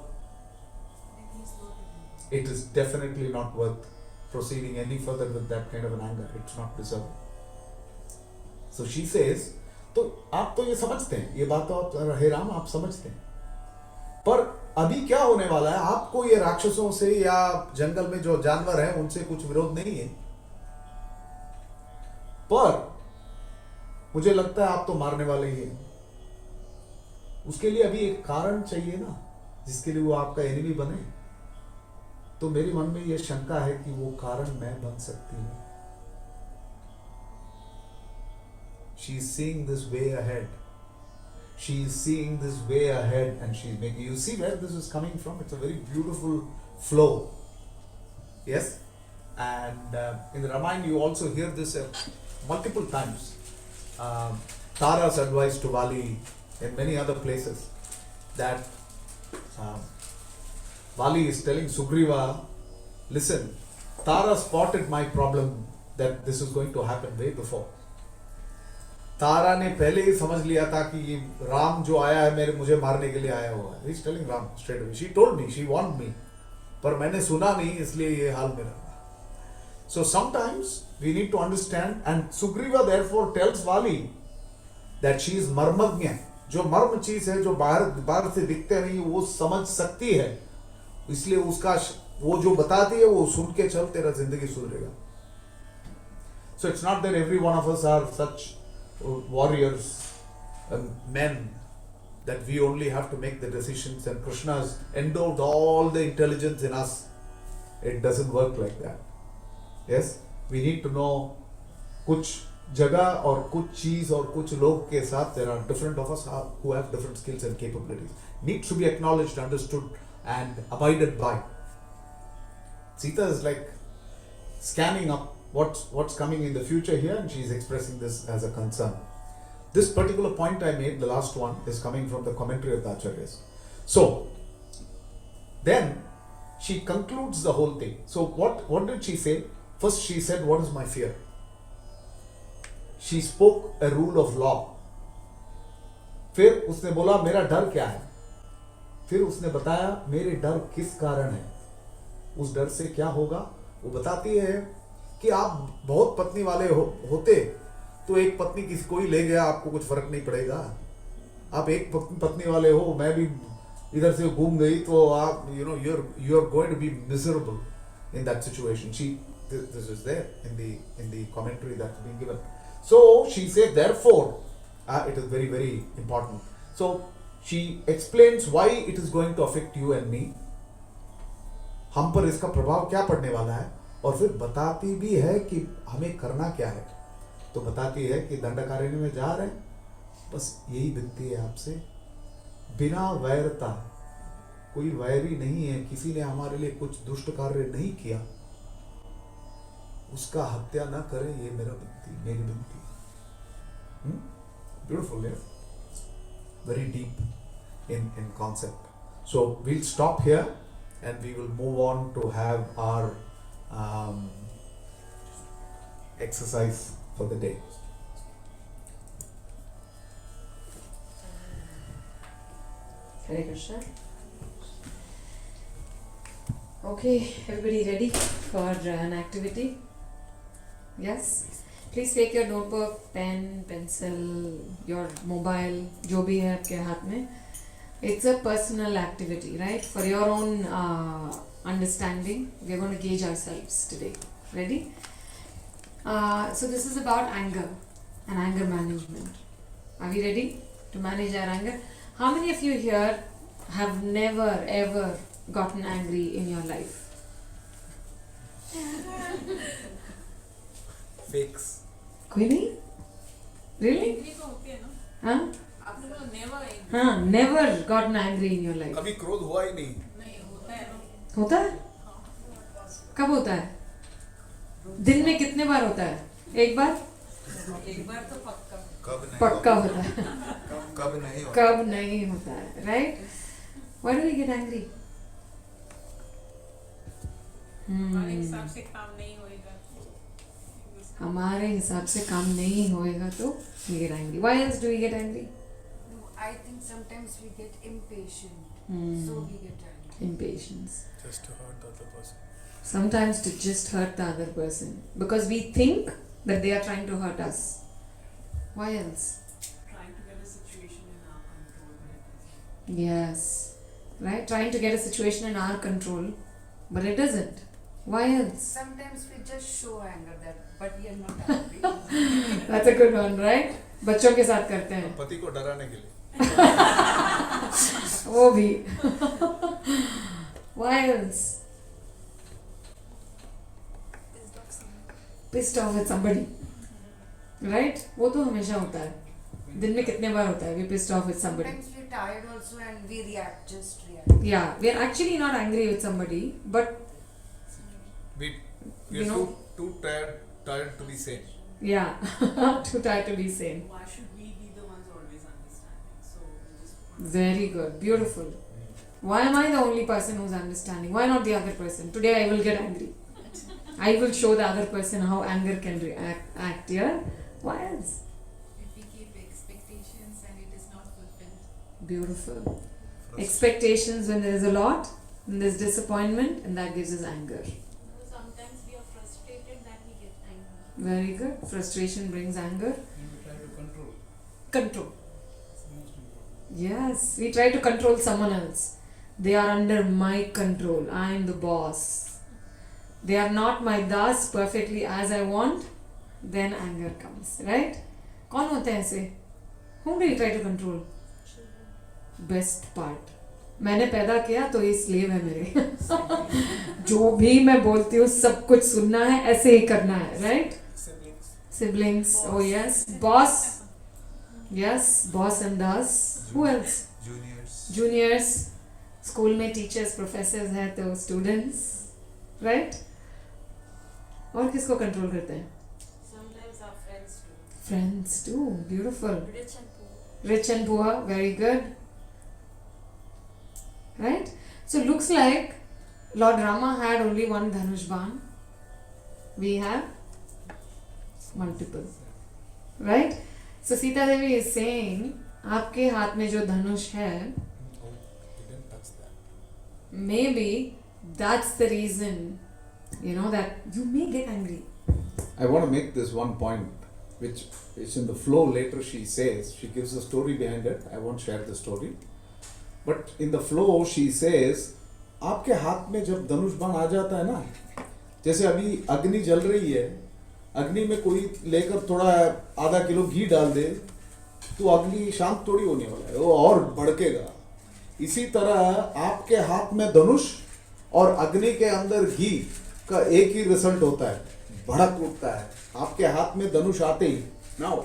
it is definitely not worth proceeding any further with that kind of an anger. It's not deserved. So she says, तो आप तो ये समझते हैं, ये बात तो आप हे राम आप समझते हैं, पर अभी क्या होने वाला है, आपको ये राक्षसों से या जंगल में जो जानवर हैं उनसे कुछ विरोध नहीं है, पर मुझे लगता है आप तो मारने वाले ही हैं. उसके लिए अभी एक कारण चाहिए ना, जिसके लिए वो आपका एनिमी बने. तो मेरे मन में ये शंका है कि वो कारण मैं बन सकती हूँ. She is seeing this way ahead. She is seeing this way ahead, and she's making. You see where this is coming from? It's a very beautiful flow. Yes, and in the Ramayana you also hear this multiple times. Tara's advice to Vali in many other places that Vali is telling Sugriva, listen, Tara spotted my problem that this is going to happen way before. तारा ने पहले ही समझ लिया था कि ये राम जो आया है मुझे मारने के लिए आया हुआ है. He's telling Ram straight away. She told me, she warned me, पर मैंने सुना नहीं, इसलिए ये हाल मेरा. So sometimes we need to understand, and Sugriva therefore tells Vali that she is मर्मज्ञ. जो मर्म चीज है, जो बाहर से दिखते नहीं, वो समझ सकती है. इसलिए उसका वो जो बताती है वो सुन के चल, तेरा जिंदगी सुधरेगा. So it's not that every one of us are such warriors and men that we only have to make the decisions, and Krishna has endowed all the intelligence in us. It doesn't work like that. Yes, we need to know कुछ जगह और कुछ चीज और कुछ लोग के साथ there are different of us who have different skills and capabilities. Needs to be acknowledged, understood, and abided by. Sita is like scanning up what's coming in the future here, and she is expressing this as a concern. This particular point I made, the last one, is coming from the commentary of the Acharyas. So then she concludes the whole thing. So what did she say? First she said, what is my fear? She spoke a rule of law. फिर उसने बोला मेरा डर क्या है. फिर उसने बताया मेरे डर किस कारण है, उस डर से क्या होगा. वो बताती है कि आप बहुत पत्नी वाले होते तो एक पत्नी किसी कोई ले गया, आपको कुछ फर्क नहीं पड़ेगा. आप एक पत्नी वाले हो, मैं भी इधर से घूम गई, तो आप you are going to be miserable in that situation. This is there in the commentary that's being given. So she said, therefore, it is very, very important. So she explains why it is going to affect you and me. हम पर इसका प्रभाव क्या पड़ने वाला है, और फिर बताती भी है कि हमें करना क्या है. तो बताती है कि दंडकारण्य में जा रहे हैं, बस यही विनती है आपसे, बिना वैरता, कोई वैरी नहीं है, किसी ने हमारे लिए कुछ दुष्ट कार्य नहीं किया, उसका हत्या ना करें, ये मेरी विनती. Beautiful, yes? Very deep in concept. So we'll stop here and we will move on to have our exercise for the day. Hare Krishna. Okay, everybody ready for an activity? Yes? Please take your notebook, pen, pencil, your mobile, जो भी है आपके हाथ में. It's a personal activity, right? For your own understanding, we're going to gauge ourselves today. Ready? So this is about anger and anger management. Are we ready to manage our anger? How many of you here have never ever gotten angry in your life? Fakes. कोई नहीं? Really? हाँ? हाँ, never gotten angry in your life. कभी क्रोध हुआ ही नहीं. होता है? कब होता है? दिन में कितने बार होता है? एक बार? एक बार तो पक्का। पक्का होता है। कब नहीं होता? कब नहीं होता है, right? Why do we get angry? हमारे हिसाब से काम नहीं होएगा। हमारे हिसाब से काम नहीं होएगा तो we get angry. Why else do we get angry? No, I think sometimes we get impatient, so we get angry. Impatience. Just to hurt the other person. Sometimes to just hurt the other person because we think that they are trying to hurt us. Why else? Trying to get a situation in our control, but it doesn't. Yes, right? Trying to get a situation in our control, but it doesn't. Why else? Sometimes we just show anger that, but we are not angry. That's a good one, right? बच्चों के साथ करते हैं पति को डराने के लिए. वो भी. Why else? Pissed off with somebody, right? वो तो हमेशा होता है. दिन में कितने बार होता है? We pissed off with somebody. Sometimes we're tired also and we react, just react. Yeah, we are actually not angry with somebody, but We You are know- too tired to be sane. yeah, too tired to be sane. Why should we be the ones always understanding? So we just Very good, beautiful. Why am I the only person who's understanding? Why not the other person? Today I will get angry. I will show the other person how anger can act. Yeah. Why else? If we keep expectations and it is not fulfilled. Beautiful. Expectations when there is a lot, when there's disappointment, and that gives us anger. Sometimes we are frustrated that we get angry. Very good. Frustration brings anger. we try to control. Control. It's the most important. Yes, we try to control someone else. They are under my control. I am the boss. They are not my das perfectly as I want. Then anger comes, right? कौन होते हैं ऐसे? Whom do you try to control? Best part. मैंने पैदा किया तो ये slave है मेरे. जो भी मैं बोलती हूँ सब कुछ सुनना है, ऐसे ही करना है, right? Siblings. Oh yes. Boss. Yes, boss and das. Who else? Juniors. School में teachers, professors हैं तो students, right? और किसको control करते हैं? Sometimes our friends too. Friends too. Beautiful. Rich and poor. Rich and poor. Very good. Right? So looks like Lord Rama had only one Dhanush Ban. We have multiple. Right? So Sita Devi is saying, आपके हाथ में जो धनुष है, maybe that's the reason, that you may get angry. I want to make this one point, which is in the flow. Later she says, she gives a story behind it. I won't share the story. But in the flow she says, आपके हाथ में जब धनुष बाण आ जाता है ना, जैसे अभी अग्नि जल रही है, अग्नि में कोई लेकर थोड़ा आधा किलो घी डाल दे, तो अग्नि शांत थोड़ी होने वाला है, वो और भड़केगा. इसी तरह आपके हाथ में धनुष और अग्नि के अंदर घी का एक ही रिजल्ट होता है, भड़क उठता है. आपके हाथ में धनुष आते ही, नाउ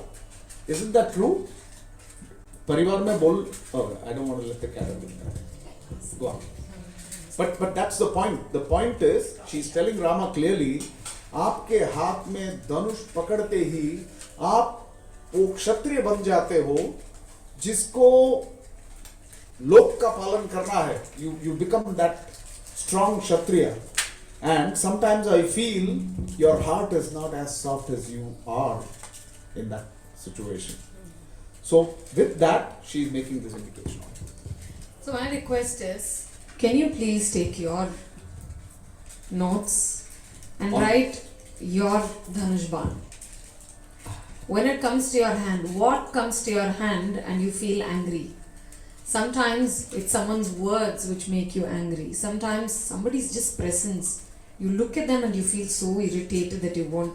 isn't that true? परिवार में बोल, I don't want to let the cat out of that. Go on. But that's the point. The point is, she's telling Rama clearly, आपके हाथ में धनुष पकड़ते ही आप वो क्षत्रिय बन जाते हो जिसको लोक का पालन करना है. You become that strong kshatriya. And sometimes I feel your heart is not as soft as you are in that situation. So with that, she is making this indication. So my request is, can you please take your notes and write your Dhanush Ban. When it comes to your hand, what comes to your hand and you feel angry? Sometimes it's someone's words which make you angry. Sometimes somebody's just presence. You look at them and you feel so irritated that you're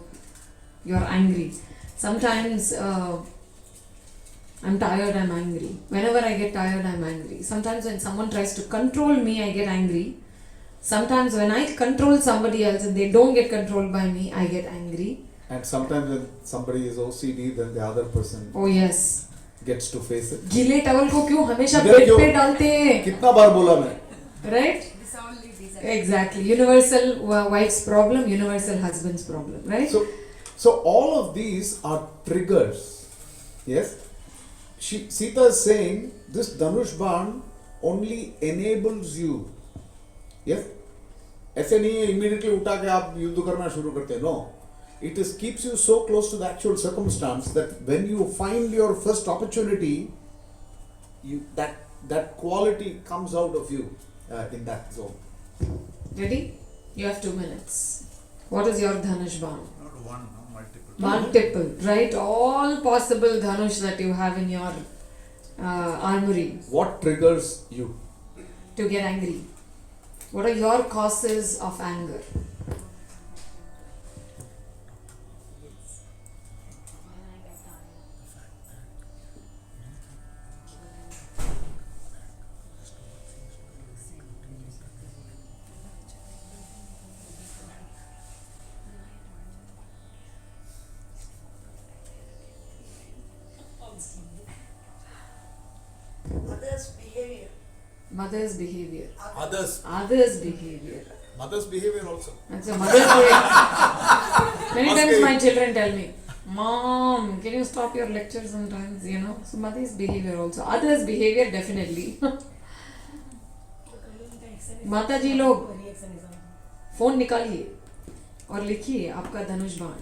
angry. Sometimes I'm tired, I'm angry. Whenever I get tired, I'm angry. Sometimes when someone tries to control me, I get angry. Sometimes when I control somebody else and they don't get controlled by me, I get angry. And sometimes when somebody is OCD, then the other person Oh yes. gets to face it. गीले towel को क्यों हमेशा इधर bed क्यों? पे डालते हैं? कितना बार बोला मैं? Right? This only these are Exactly. Universal wife's problem, universal husband's problem, right? So all of these are triggers. Yes? Sita is saying this Dhanush Ban only enables you. Yes? ऐसे नहीं है immediately उठा के आप युद्ध करना शुरू करते हैं. No. It is keeps you so close to the actual circumstance that when you find your first opportunity, that quality comes out of you in that zone. Ready? You have 2 minutes. What is your Dhanush Ban? Not one, no, multiple. Multiple, right? All possible Dhanush that you have in your armory What triggers you? to get angry. What are your causes of anger? Others' behavior. Mother's behavior. Others. Others' behavior. Mother's behavior also. That's a mother's behavior. Many Must times be. my children tell me, Mom, can you stop your lecture sometimes, you know? So mother's behavior also. Others' behavior definitely. Mataji लोग phone निकालिए और लिखिए आपका धनुष बाण.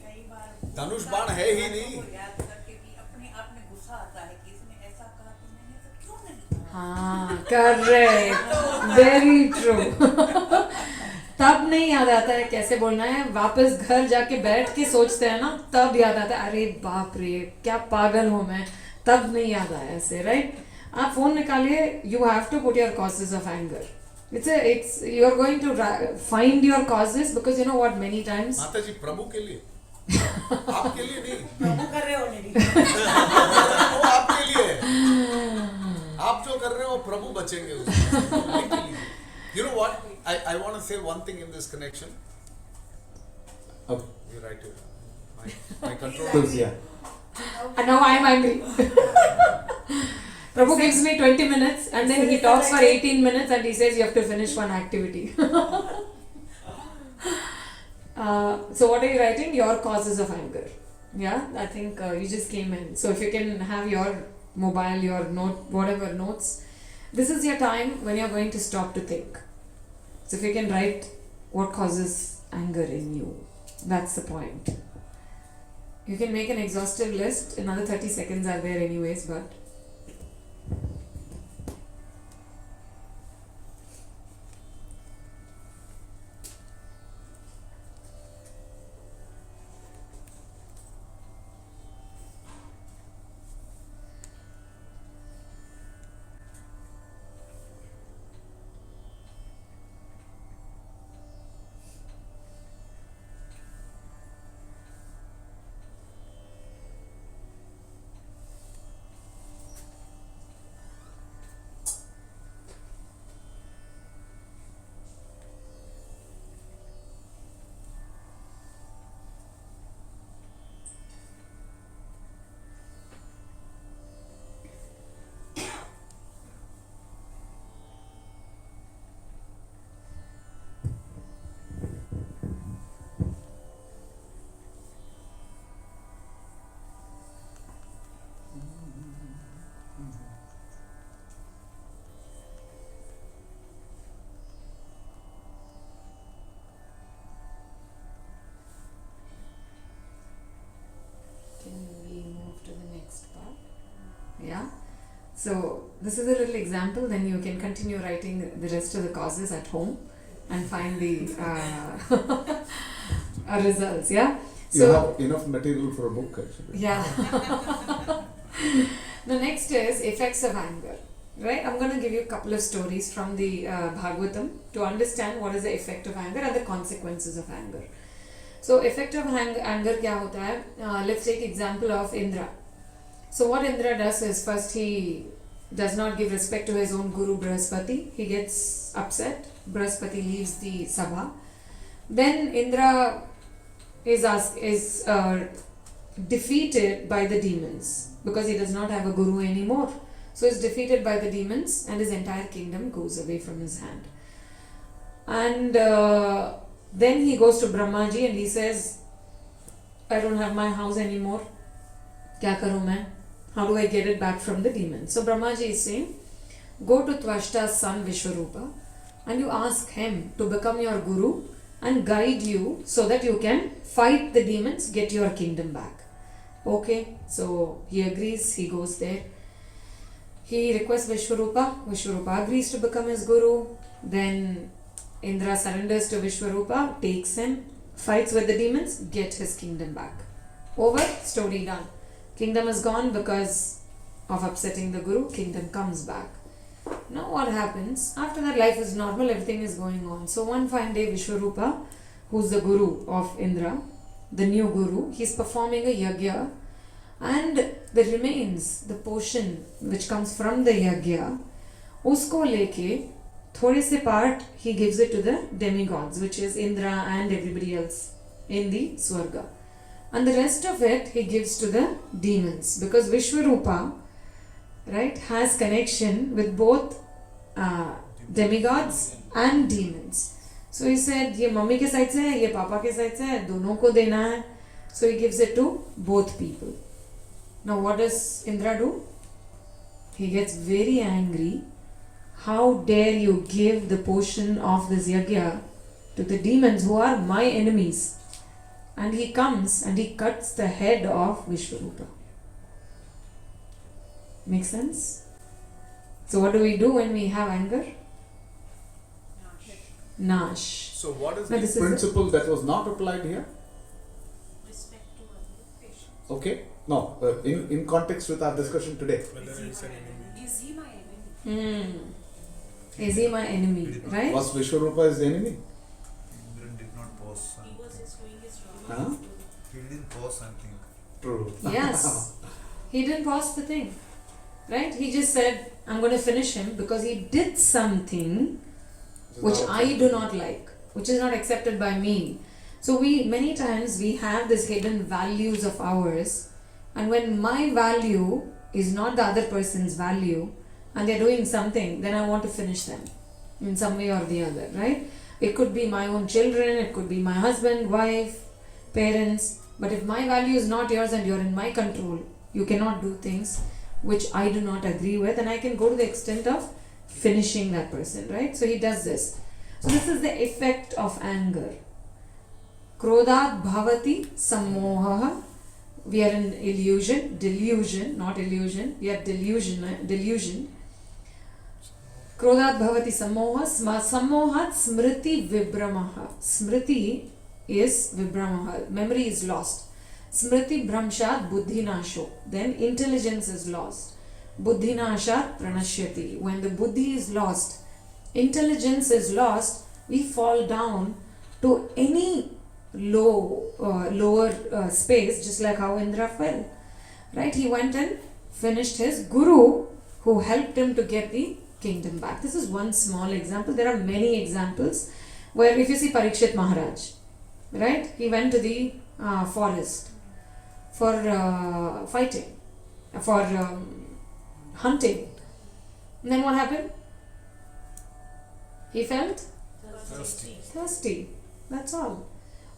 कई बार धनुष बाण है ही नहीं. को याद करके भी अपने आप में गुस्सा आता है कि इसने ऐसा कहा तो मैंने ऐसा क्यों नहीं कहा. हाँ, correct, very true. तब नहीं याद आता है कैसे बोलना है. वापस घर जाके बैठ के सोचते हैं ना, तब याद आता है अरे बाप रे क्या पागल हूँ मैं. तब नहीं याद आया ऐसे, right? आप फोन निकालिए. You have to put your causes of anger. It's you are going to find your causes because you know what, many times माताजी प्रभु के लिए. आपके लिए नहीं. प्रभु कर रहे हो ऑलरेडी. वो आपके लिए है. आप जो कर रहे हो प्रभु बचेंगे उससे. You know what? I want to say one thing in this connection. Okay, you're right here. My control is here. and now I am angry. Prabhu gives me 20 minutes and then he talks for 18 minutes and he says you have to finish one activity. So what are you writing? Your causes of anger. Yeah, I think you just came in. So if you can have your mobile, your note, whatever notes, this is your time when you're going to stop to think. So if you can write what causes anger in you, that's the point. You can make an exhaustive list. Another 30 seconds are there anyways, but yeah. So this is a little example. Then you can continue writing the rest of the causes at home and find the results. Yeah. You have enough material for a book actually. Yeah. The next is effects of anger. Right? I'm going to give you a couple of stories from the Bhagavatam to understand what is the effect of anger and the consequences of anger. So effect of anger क्या होता है? Let's take example of Indra. So what Indra does is first he does not give respect to his own guru Brihaspati. He gets upset. Brihaspati leaves the sabha. Then Indra is defeated by the demons because he does not have a guru anymore. So he's defeated by the demons and his entire kingdom goes away from his hand. And then he goes to Brahmaji and he says, I don't have my house anymore. Kya karu main? How do I get it back from the demons? So Brahmaji is saying, go to Tvashta's son Vishwarupa and you ask him to become your guru and guide you so that you can fight the demons, get your kingdom back. Okay, so he agrees, he goes there. He requests Vishwarupa. Vishwarupa agrees to become his guru. Then Indra surrenders to Vishwarupa, takes him, fights with the demons, get his kingdom back. Over, story done. Kingdom is gone because of upsetting the guru, kingdom comes back. Now what happens? After that, life is normal, everything is going on. So one fine day, Vishwarupa, who's the guru of Indra, the new guru, he's performing a yagya, and the remains, the portion which comes from the yagya, usko leke, thode se part he gives it to the demigods, which is Indra and everybody else in the Swarga. And the rest of it he gives to the demons, because Vishwarupa, right, has connection with both demigods and demons. So he said, ये mummy के side से है, ये पापा के side से है, दोनों को देना है. So he gives it to both people. Now what does Indra do? He gets very angry. How dare you give the portion of this yagya to the demons who are my enemies? And he comes and he cuts the head of Vishwarupa. Make sense? So what do we do when we have anger? Nash. So what is Now the this is principle that was not applied here? Respect to others. Okay. No, in context with our discussion today. Is he my enemy? Is he my enemy? Right? Was Vishwarupa his enemy? Indra did not pause He something. was just doing his Huh? job. He didn't pause something. True. Yes. He didn't pause the thing. Right? He just said, I'm going to finish him because he did something which I do not like, which is not accepted by me. So many times we have this hidden values of ours, and when my value is not the other person's value and they're doing something, then I want to finish them in some way or the other, right? It could be my own children, it could be my husband, wife, parents, but if my value is not yours and you're in my control, you cannot do things which I do not agree with, and I can go to the extent of finishing that person, right? So he does this. So this is the effect of anger. Krodhat bhavati sammoha. We are in delusion, not illusion. We are delusion. Krodhat bhavati sammoha. Sammohat smriti vibramaha. Smriti is vibramaha. Memory is lost. Smriti bhramshat buddhi nasho. Then intelligence is lost. Buddhi nashat pranashyati. When the buddhi is lost, intelligence is lost, we fall down to any lower space, just like how Indra fell. Right? He went and finished his guru who helped him to get the kingdom back. This is one small example. There are many examples where, if you see Parikshit Maharaj, right? He went to the forest for fighting, for hunting. And then what happened? He felt thirsty. That's all.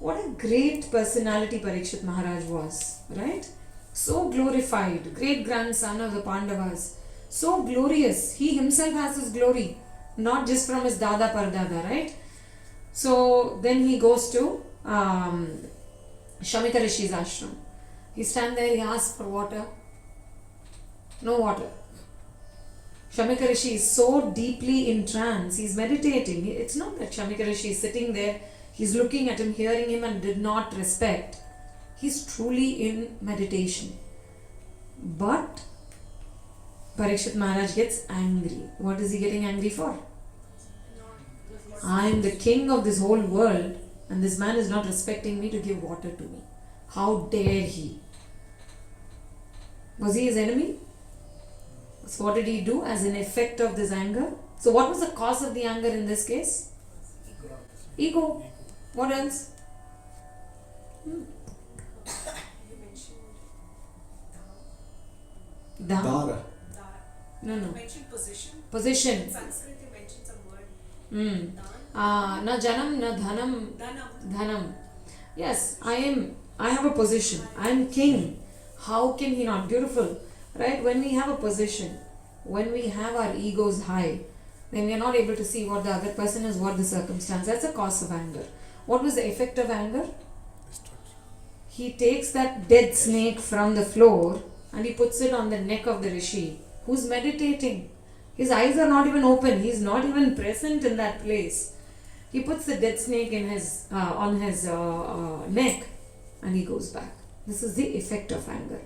What a great personality Parikshit Maharaj was, right? So glorified, great grandson of the Pandavas. So glorious. He himself has his glory, not just from his Dada Pardada, right? So then he goes to Shamika Rishi's ashram. He stands there, he asks for water. No water. Shamika Rishi is so deeply in trance, he's meditating. It's not that Shamika Rishi is sitting there, he's looking at him, hearing him and did not respect. He's truly in meditation. But Parikshit Maharaj gets angry. What is he getting angry for? I am the king of this whole world and this man is not respecting me to give water to me. How dare he? Was he his enemy? So what did he do as an effect of this anger? So what was the cause of the anger in this case? Ego. What else? You mentioned Dara. Dara. No. You mentioned position. Position. In Sanskrit, you mentioned some word. Na janam, na dhanam, dhanam. Yes, I have a position. I am king. How can he not? Beautiful. Right? When we have a position, when we have our egos high, then we are not able to see what the other person is, what the circumstance. That's a cause of anger. What was the effect of anger? He takes that dead snake from the floor and he puts it on the neck of the rishi who's meditating. His eyes are not even open. He's not even present in that place. He puts the dead snake in his on his neck and he goes back. This is the effect of anger.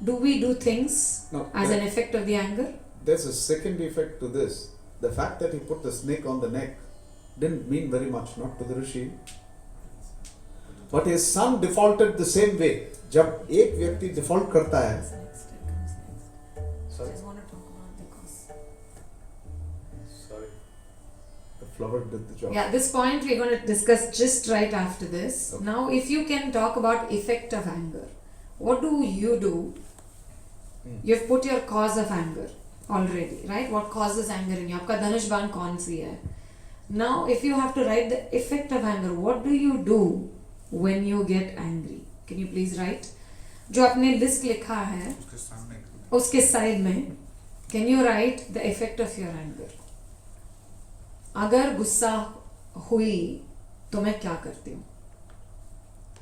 Do we do things as an effect of the anger? There's a second effect to this. The fact that he put the snake on the neck didn't mean very much, not to the rishi. But his son defaulted the same way. जब एक व्यक्ति default करता है, sorry, the flower did the job. Yeah, this point we're going to discuss just right after this. Okay. Now, if you can talk about effect of anger, what do? You've put your cause of anger already, right? What causes anger in you? आपका धनुष बाण कौन सी है? Now, if you have to write the effect of anger, what do you do when you get angry? Can you please write? जो आपने list लिखा है उसके सामने उसके साइड में can you write the effect of your anger? अगर गुस्सा हुई तो मैं क्या करती हूँ?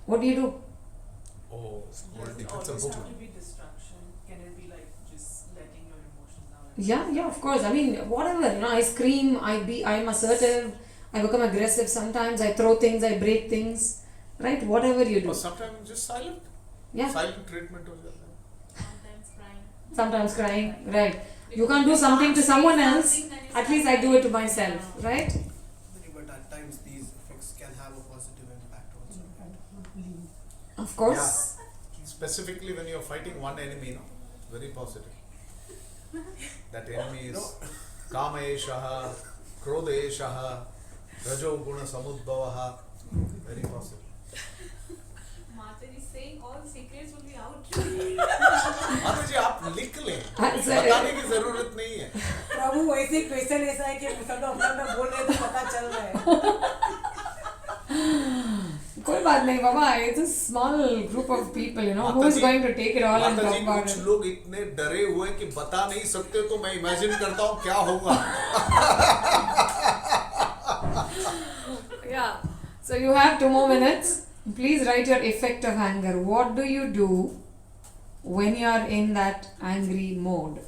What do you do? oh Does it's it a always book. have to be distraction? Can it be like just letting your emotions out? Yeah, of course. I mean, whatever, I scream, I'm assertive, I become aggressive sometimes, I throw things, I break things, right? Whatever you do. Or sometimes just silent. Yeah, Silent treatment हो जाता है. Sometimes crying. sometimes crying, right? You can't do something to someone else, at least I do it to myself, right? But at times these effects can have a positive impact also. Of course. Specifically when you're fighting one enemy, very positive. That enemy is Kama Eshaha, Krodha Eshaha, Rajo Guna Samudbhavaha. Very positive. Mataji saying all secrets will be out. माताजी आप लिख लें, बताने की जरूरत नहीं है. प्रभु वैसे क्वेश्चन ऐसा है कि सब लोग अपना बोल रहे तो पता चल रहा है. कोई बात नहीं बाबा, it's a small group of people, who is going to take it all and talk माताजी about कुछ it? लोग इतने डरे हुए कि बता नहीं सकते, तो मैं इमेजिन करता हूँ क्या होगा. Yeah. So you have 2 more minutes. Please write your effect of anger. What do you do when you are in that angry mode?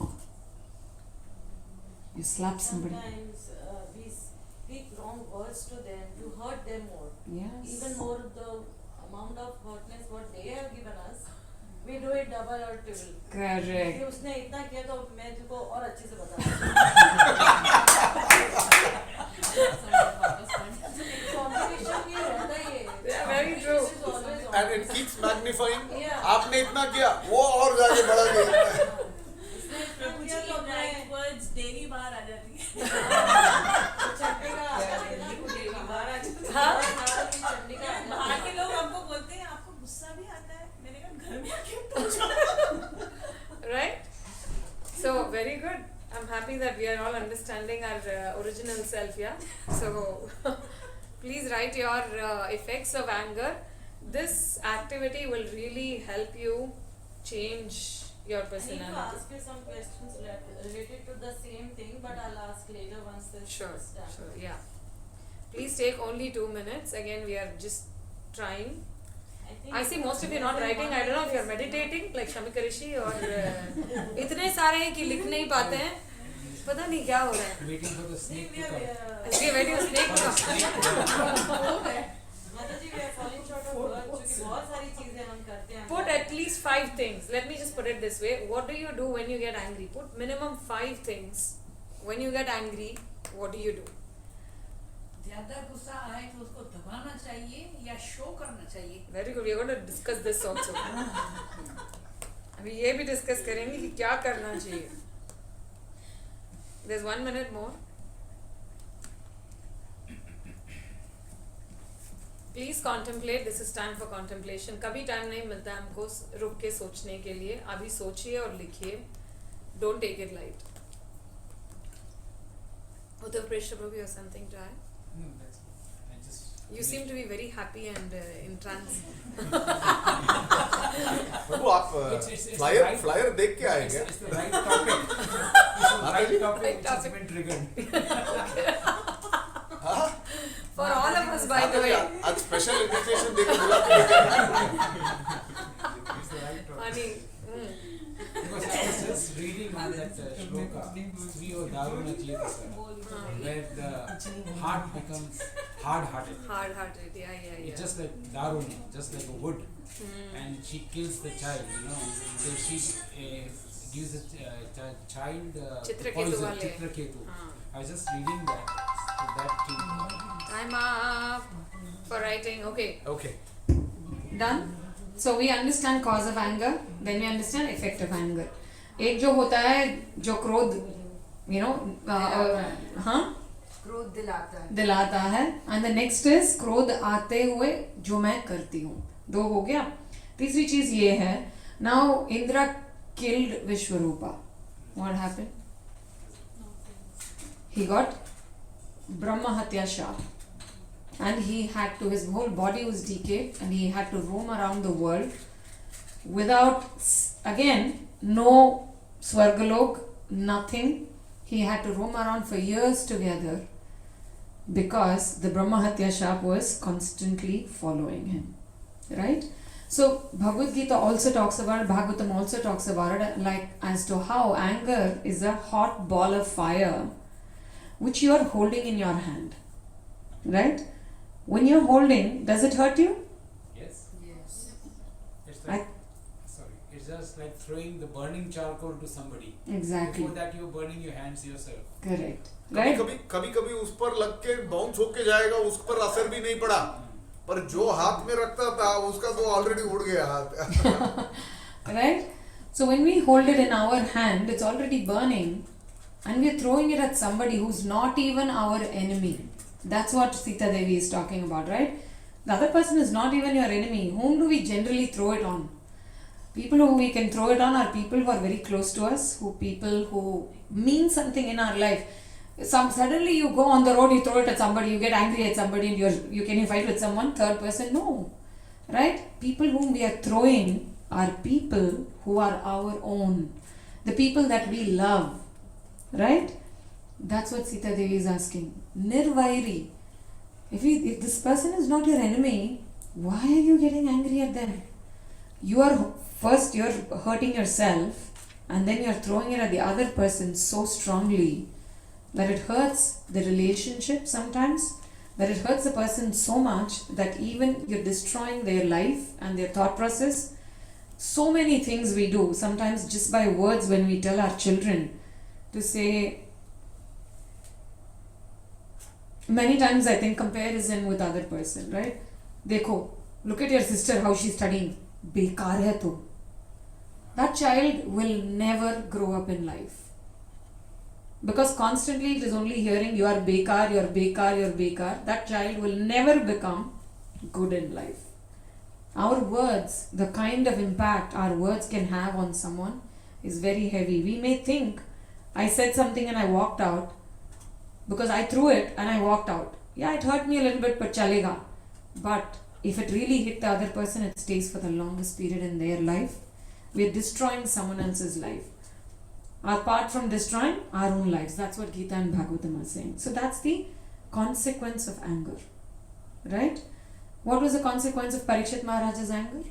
You slap somebody. Sometimes we speak wrong words to them to hurt them more. Yes. Even more the amount of hurtness what they have given us, we do it double or triple. Correct. कि उसने इतना किया तो मैं तुमको और अच्छे से बता. Competition ये रहता ही है. Yeah, very true. Competition is always on. And it keeps magnifying. Yeah. आपने इतना किया, वो और जाके बढ़ा गया. इसने इतना प्रभु किया जी तो in मैं right words डेली बाहर आ जाती है. चटनी का बाहर आ जाती है. हाँ? चटनी का बाहर के लोग हमको बोलते हैं आपको गुस्सा भी आता है. मैंने कहा घर में आके पूछो. Right? So, very good. I'm happy that we are all understanding our original self, yeah? So, please write your effects of anger. This activity will really help you change your I need to personality. ask you some questions related to the same thing, but I'll ask later once this Sure, is done. yeah. Please take only 2 minutes. Again, we are just trying. think I see most of you not writing. I don't know if you're meditating like Shamika Rishi or इतने सारे हैं कि लिख नहीं पाते हैं. पता नहीं क्या हो रहा है. Waiting for the snake to come. We are waiting for snake to come. Mataji, we are falling short of words क्योंकि बहुत सारी चीजें हम करते हैं. Put at least 5 things. Let me just put it this way. What do you do when you get angry? Put minimum 5 things. When you get angry, what do you do? ज्यादा गुस्सा आए तो उसको दबाना चाहिए या शो करना चाहिए. Very good. We are going to discuss this also. अभी ये भी discuss करेंगे कि क्या करना चाहिए. There's 1 minute more. Please contemplate. This is time for contemplation. कभी time नहीं मिलता है हमको रुक के सोचने के लिए. अभी सोचिए और लिखिए. Don't take it light. Uddhav Prabhu, you have something to add? No, that's I just. You seem to be very happy and in trance. प्रभु आप It's फ्लायर right- फ्लायर देख के आए क्या? It's the right topic. It's the right topic Right which has topic. been triggered. For all of us, by the way. आज special invitation देके बुलाते हैं। It's the right topic. Funny. Because I was just reading on that shloka, Sriyo Daruna Chetasa, where the heart becomes hard-hearted. Hard-hearted, yeah. It's just like Daruna, just like a wood. And she kills the child, So she gives the child Chitraketu poison, wale. Chitraketu. I was just reading that, so that came. Time up for writing. Okay. Okay. Done. So we understand cause of anger, then we understand effect of anger. एक जो होता है जो क्रोध क्रोध दिलाता है दिलाता है, and the next is क्रोध आते हुए जो मैं करती हूँ. 2 हो गया. तीसरी चीज ये है, now Indra killed Vishwarupa. What happened? He got Brahma Hatya Shap. And he had to, his whole body was decayed and he had to roam around the world without, again, no Swargalok, nothing. He had to roam around for years together because the Brahma Hatya Shap was constantly following him. Right? So Bhagavad Gita also talks about it, Bhagavatam also talks about it, like as to how anger is a hot ball of fire which you are holding in your hand. Right? When you're holding, does it hurt you? Yes. Yes. It's like, it's just like throwing the burning charcoal to somebody. Exactly. Before that, you're burning your hands yourself. Correct. कभी Right? कभी उस पर लग के bounce होके जाएगा, उस पर असर भी नहीं पड़ा, पर जो हाथ में रखता था उसका तो ऑलरेडी उड़ गया हाथ. Right? So when we hold it in our hand, it's already burning and we're throwing it at somebody who's not even our enemy. That's what Sita Devi is talking about, right? The other person is not even your enemy. Whom do we generally throw it on? People who we can throw it on are people who are very close to us, people who mean something in our life. Suddenly you go on the road, you throw it at somebody, you get angry at somebody, and you fight with someone, third person, no. Right? People whom we are throwing are people who are our own. The people that we love. Right? That's what Sita Devi is asking. Nirvairi. If this person is not your enemy, why are you getting angry at them? You're hurting yourself and then you're throwing it at the other person so strongly that it hurts the relationship sometimes, that it hurts the person so much that even you're destroying their life and their thought process. So many things we do, sometimes just by words when we tell our children to say, many times I think comparison with other person, right? Dekho, look at your sister, how she's studying. Bekar hai tu. That child will never grow up in life. Because constantly it is only hearing you are bekar, you're bekar, you're bekar. That child will never become good in life. Our words, the kind of impact our words can have on someone is very heavy. We may think, I said something and I walked out because I threw it and I walked out. Yeah, it hurt me a little bit, but chalega. But if it really hit the other person, it stays for the longest period in their life. We are destroying someone else's life. Apart from destroying our own lives. That's what Gita and Bhagavatam are saying. So that's the consequence of anger. Right? What was the consequence of Parikshit Maharaj's anger?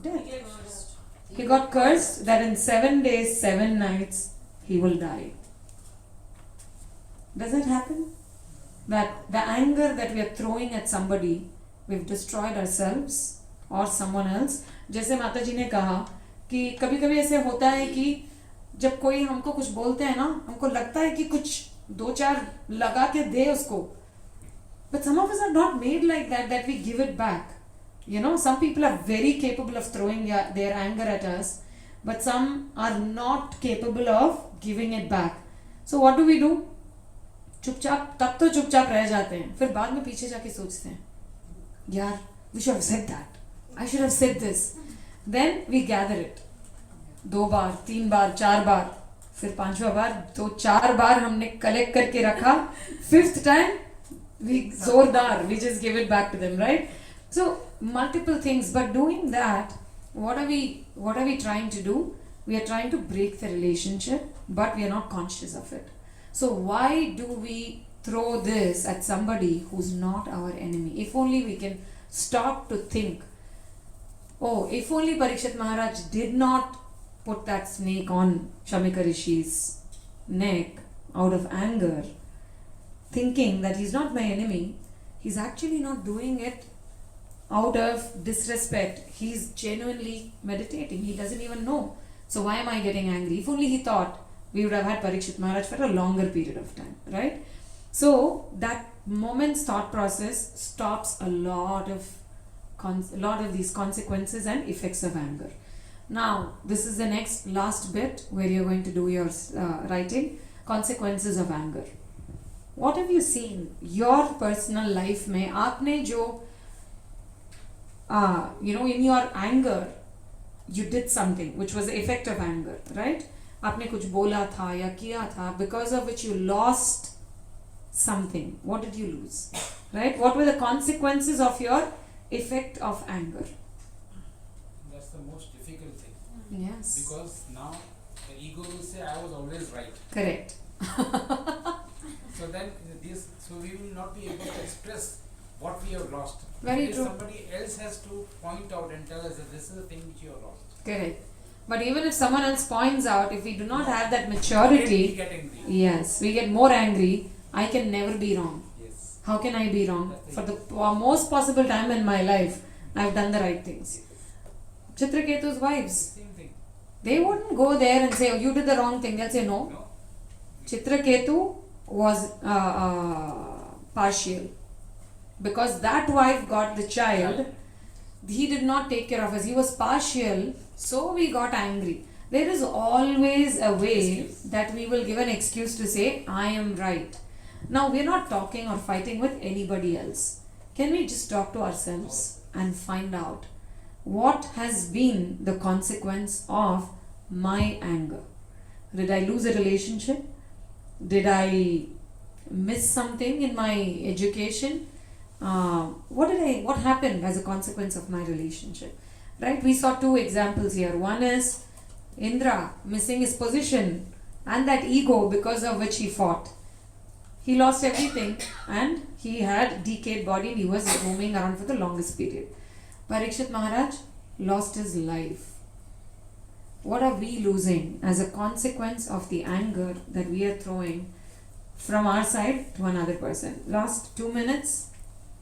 Death. He got cursed that in 7 days, 7 nights, he will die. Does it happen? That the anger that we are throwing at somebody, we've destroyed ourselves or someone else. जैसे माताजी ने कहा कि कभी कभी ऐसे होता है कि जब कोई हमको कुछ बोलते हैं ना, हमको लगता है कि कुछ 2-4 लगा के दे उसको. But some of us are not made like that, that we give it back. You know, some people are very capable of throwing their anger at us, but some are not capable of giving it back. So what do? चुपचाप तब तो चुपचाप रह जाते हैं, फिर बाद में पीछे जाके सोचते हैं, यार, we should have said that. I should have said this. Then we gather it. 2 बार, 3 बार, 4 बार, फिर 5वां बार, 2-4 बार हमने कलेक्ट करके रखा. 5th time we zordar, we just give it back to them, right? So multiple things, but doing that, what are we trying to do? We are trying to break the relationship, but we are not conscious of it. So why do we throw this at somebody who's not our enemy? If only we can stop to think, oh, if only Parikshit Maharaj did not put that snake on Shamika Rishi's neck out of anger, thinking that he's not my enemy, he's actually not doing it out of disrespect. He's genuinely meditating. He doesn't even know. So why am I getting angry? If only he thought, we would have had Parikshit Maharaj for a longer period of time, right? So that moment's thought process stops a lot of these consequences and effects of anger. Now, this is the last bit where you're going to do your writing, consequences of anger. What have you seen? Your personal life में आपने जो in your anger, you did something which was the effect of anger, right? आपने कुछ बोला था या किया था because of which you lost something. What did you lose? Right? What were the consequences of your effect of anger? That's the most difficult thing. Yes. Because now the ego will say I was always right. Correct. So then we will not be able to express what we have lost. Very true. Somebody else has to point out and tell us that this is the thing which you have lost. Correct. But even if someone else points out, if we do not have that maturity, we get angry. yes, we get more angry. I can never be wrong. Yes. How can I be wrong? For the most possible time in my life, I've done the right things. Chitraketu's wives, Same thing. they wouldn't go there and say, oh, you did the wrong thing. They'll say, no. No. Chitraketu was partial. Because that wife got the child, he did not take care of us. He was partial, so we got angry. There is always a way that we will give an excuse to say, I am right. Now, we are not talking or fighting with anybody else. Can we just talk to ourselves and find out what has been the consequence of my anger? Did I lose a relationship? Did I miss something in my education? What happened as a consequence of my relationship? Right? We saw two examples here. One is Indra missing his position and that ego because of which he fought. He lost everything and he had decayed body and he was roaming around for the longest period. Parikshit Maharaj lost his life. What are we losing as a consequence of the anger that we are throwing from our side to another person? Last 2 minutes.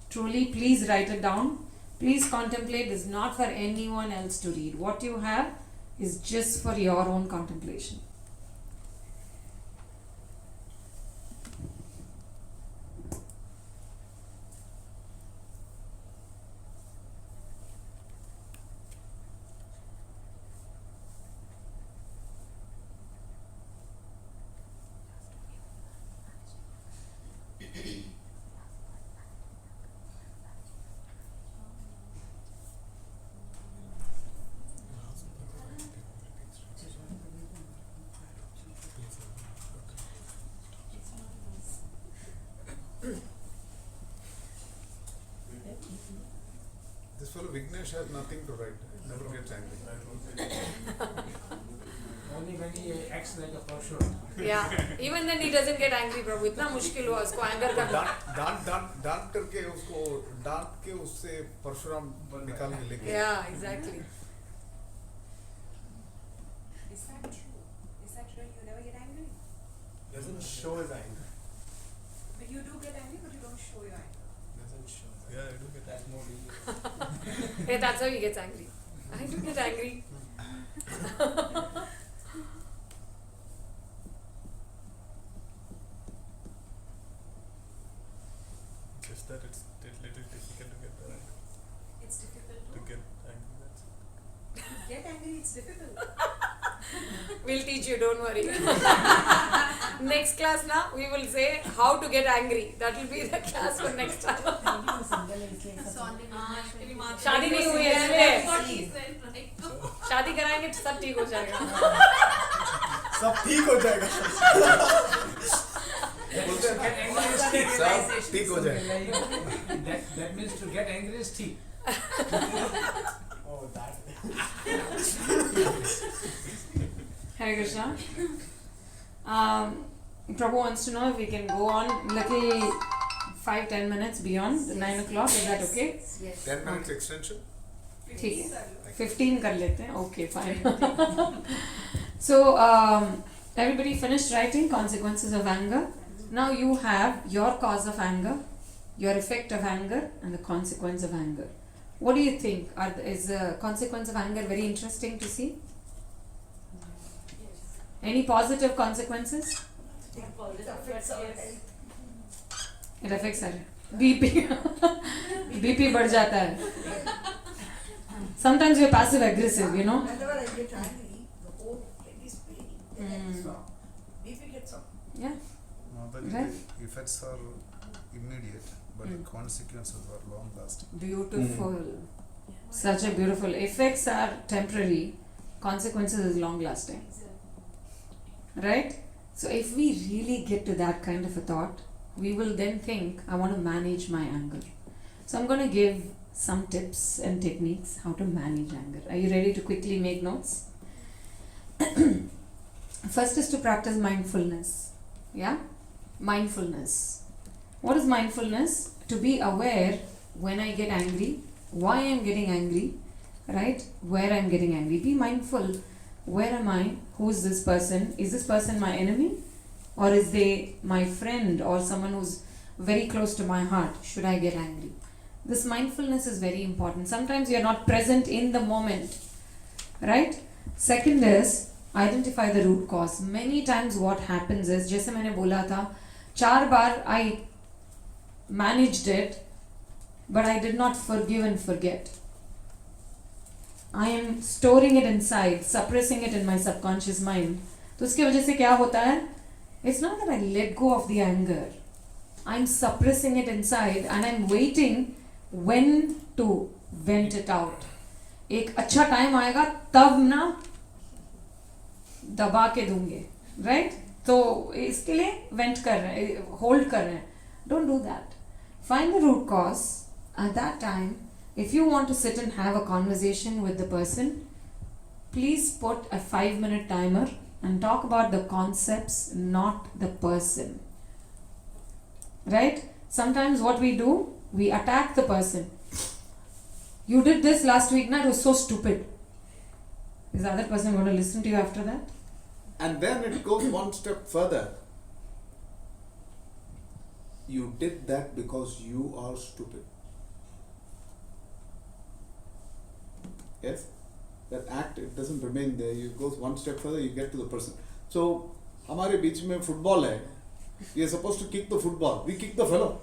Truly, please write it down. Please contemplate. This is not for anyone else to read. What you have is just for your own contemplation. This fellow Vignesh has nothing to write. Never gets angry. Only when he acts like a Parshurama. Yeah, even then he doesn't get angry, Prabhu. इतना मुश्किल हुआ उसको anger करना. डांट करके उसको डांट के उससे परशुराम निकाल के लेके. Yeah, exactly. Is that true? Is that true? You never get angry? Doesn't show his anger. But you do get angry, but you don't show your anger. Doesn't show. Yeah, I do get That's more easy. Hey, that's how he gets angry. I do get angry. Just that it's a little difficult to get that. It's difficult To to get angry. That's it. get angry. It's difficult. We'll teach you, don't worry. Next class now, we will say how to get angry. That will be the class for next time. शादी नहीं हुई है इसलिए शादी कराएंगे तो सब ठीक हो जाएगा सब ठीक हो जाएगा. Get angry सब ठीक हो जाए. That means to get angry is tea. Oh, that. Hare Krishna. Prabhu wants to know if we can go on little 5-10 minutes beyond the 9 o'clock. Is that okay? Yes. 10 minutes extension. ठीक है 15 कर लेते हैं. Okay, fine. So everybody finished writing consequences of anger. Now you have your cause of anger, your effect of anger, and the consequence of anger. What do you think? Is the consequence of anger very interesting to see? Any positive consequences? It affects our BP. BP बढ़ जाता है. Sometimes we're passive aggressive, you know. Whenever I get angry, the whole head is paining. The head is wrong. BP gets up. Yeah. Mataji, Right. the effects are immediate, but the consequences are long lasting. Beautiful. Such a beautiful. Effects are temporary. Consequences is long lasting. Right? So if we really get to that kind of a thought, we will then think, I want to manage my anger. So I'm going to give some tips and techniques how to manage anger. Are you ready to quickly make notes? First is to practice mindfulness. Yeah? Mindfulness. What is mindfulness? To be aware when I get angry, why I'm getting angry, right? Where I'm getting angry. Be mindful. Where am I? Who is this person? Is this person my enemy? Or is they my friend or someone who's very close to my heart? Should I get angry? This mindfulness is very important. Sometimes you're not present in the moment, right? Second is identify the root cause. Many times what happens is, जैसे मैंने बोला था, 4 बार I managed it, but I did not forgive and forget. I am storing it inside, suppressing it in my subconscious mind. तो उसकी वजह से क्या होता है? It's not that I let go of the anger. I'm suppressing it inside and I'm waiting when to vent it out. एक अच्छा time आएगा तब ना दबा के दूंगे, right? तो इसके लिए वेंट कर रहे हैं, होल्ड कर रहे हैं. Don't do that. Find the root cause. At that time, if you want to sit and have a conversation with the person, please put a 5-minute timer and talk about the concepts, not the person. Right? Sometimes what we do, we attack the person. You did this last week, na? It was so stupid. Is the other person going to listen to you after that? And then it goes one step further. You did that because you are stupid. Yes? That act, it doesn't remain there. It goes one step further, you get to the person. So, हमारे बीच में football है. We are supposed to kick the football. We kick the fellow.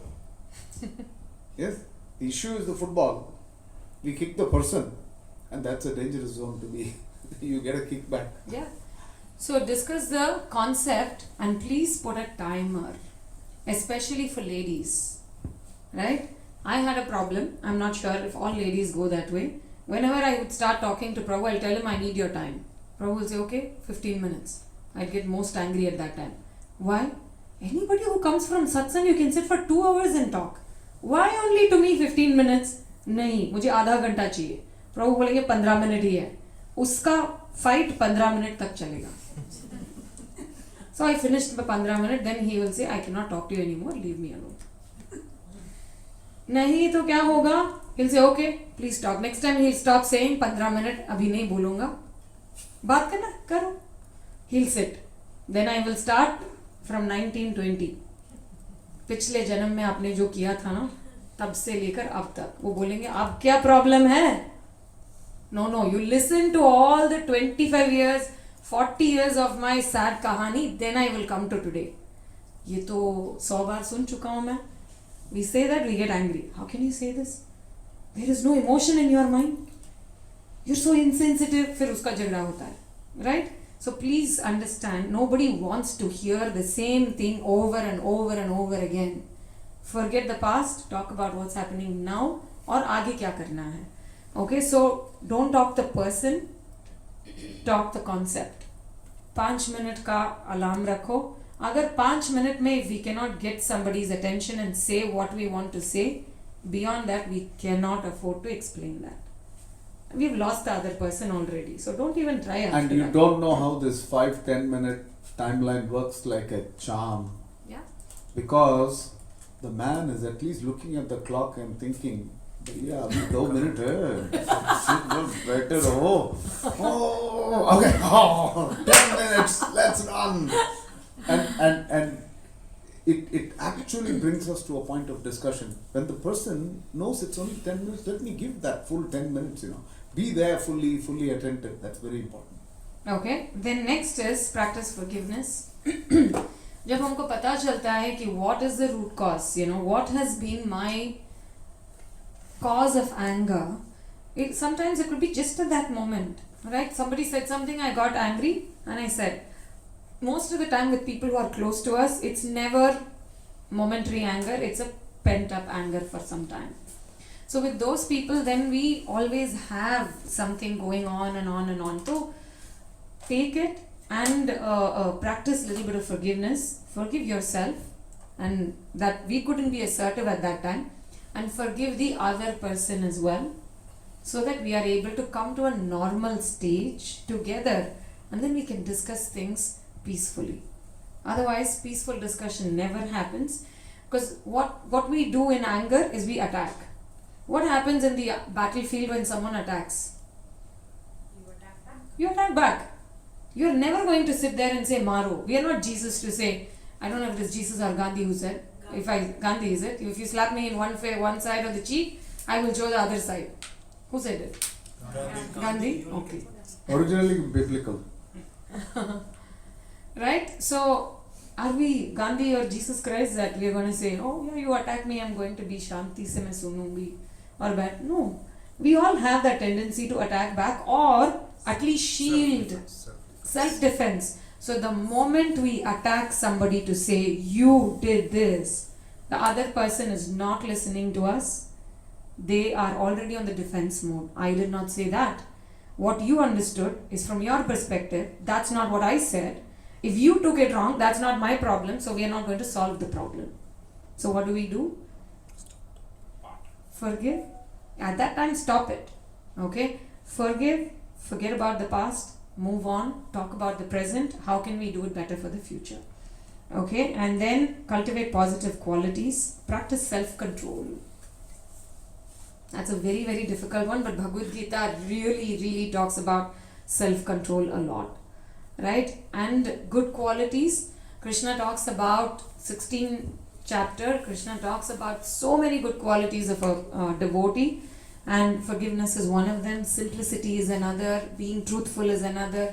Yes? The issue is the football. We kick the person. And that's a dangerous zone to be. You get a kickback. Yeah. So discuss the concept and please put a timer. Especially for ladies. Right? I had a problem. I'm not sure if all ladies go that way. Whenever I would start talking to Prabhu, I'll tell him I need your time. Prabhu will say, okay, 15 minutes. I'd get most angry at that time. Why? Anybody who comes from satsang, you can sit for 2 hours and talk. Why only to me 15 minutes? नहीं, मुझे आधा घंटा चाहिए. प्रभु बोलेंगे 15 minute ही है. उसका fight 15 minute तक चलेगा. So I finished the 15 minutes, then he will say, I cannot talk to you anymore, leave me alone. नहीं तो क्या होगा? He'll say, okay, please talk. Next time he'll stop saying 15 minute अभी नहीं बोलूँगा. बात करना करो. He'll sit. Then I will start from 1920. पिछले जन्म में आपने जो किया था ना, तब से लेकर अब तक. वो बोलेंगे, अब क्या प्रॉब्लम है? No, you listen to all the 25 years, 40 years of my sad कहानी, then I will come to today. ये तो 100 बार सुन चुका हूँ मैं. We say that, we get angry. How can you say this? There is no emotion in your mind. You're so insensitive. फिर उसका झगड़ा होता है. Right? So please understand, nobody wants to hear the same thing over and over and over again. Forget the past, talk about what's happening now और आगे क्या करना है. Okay, so don't talk the person, talk the concept. 5 minute का alarm रखो. अगर 5 minutes में if we cannot get somebody's attention and say what we want to say, beyond that we cannot afford to explain that. We've lost the other person already, so don't even try after And you that. don't know how this 5-10 minute timeline works like a charm. Yeah. Because the man is at least looking at the clock and thinking, yeah, अभी 2 minutes है. Shit was better. Oh, okay. Oh, 10 minutes. Let's run. And it actually brings us to a point of discussion. When the person knows it's only 10 minutes, let me give that full 10 minutes, Be there fully attentive. That's very important. Okay. Then next is practice forgiveness. जब हमको पता चलता है कि what is the root cause, what has been my cause of anger, sometimes it could be just at that moment, right? Somebody said something, I got angry, and I said, most of the time with people who are close to us, it's never momentary anger, it's a pent up anger for some time. So with those people, then we always have something going on and on and on. So take it and practice a little bit of forgiveness. Forgive yourself, and that we couldn't be assertive at that time, and forgive the other person as well, so that we are able to come to a normal stage together, and then we can discuss things peacefully. Otherwise, peaceful discussion never happens, because what we do in anger is we attack. What happens in the battlefield when someone attacks? You attack back. You are never going to sit there and say Maro. We are not Jesus to say, I don't know if it is Jesus or Gandhi who said, Gandhi is it? If you slap me in one side of the cheek, I will show the other side. Who said it? Gandhi? Okay. Originally biblical. Right? So, are we Gandhi or Jesus Christ that we are going to say, oh yeah, you attack me, I'm going to be Shanti se main sunungi or bad? No. We all have that tendency to attack back or at least shield. Self-defense. So the moment we attack somebody to say, you did this, the other person is not listening to us. They are already on the defense mode. I did not say that. What you understood is from your perspective. That's not what I said. If you took it wrong, that's not my problem. So we are not going to solve the problem. So what do? Forgive. At that time, stop it. Okay? Forgive. Forget about the past. Move on. Talk about the present. How can we do it better for the future? Okay? And then cultivate positive qualities. Practice self-control. That's a very, very difficult one, but Bhagavad Gita really talks about self-control a lot, right? And good qualities, Krishna talks about 16th chapter, Krishna talks about so many good qualities of a devotee, and forgiveness is one of them, simplicity is another, being truthful is another.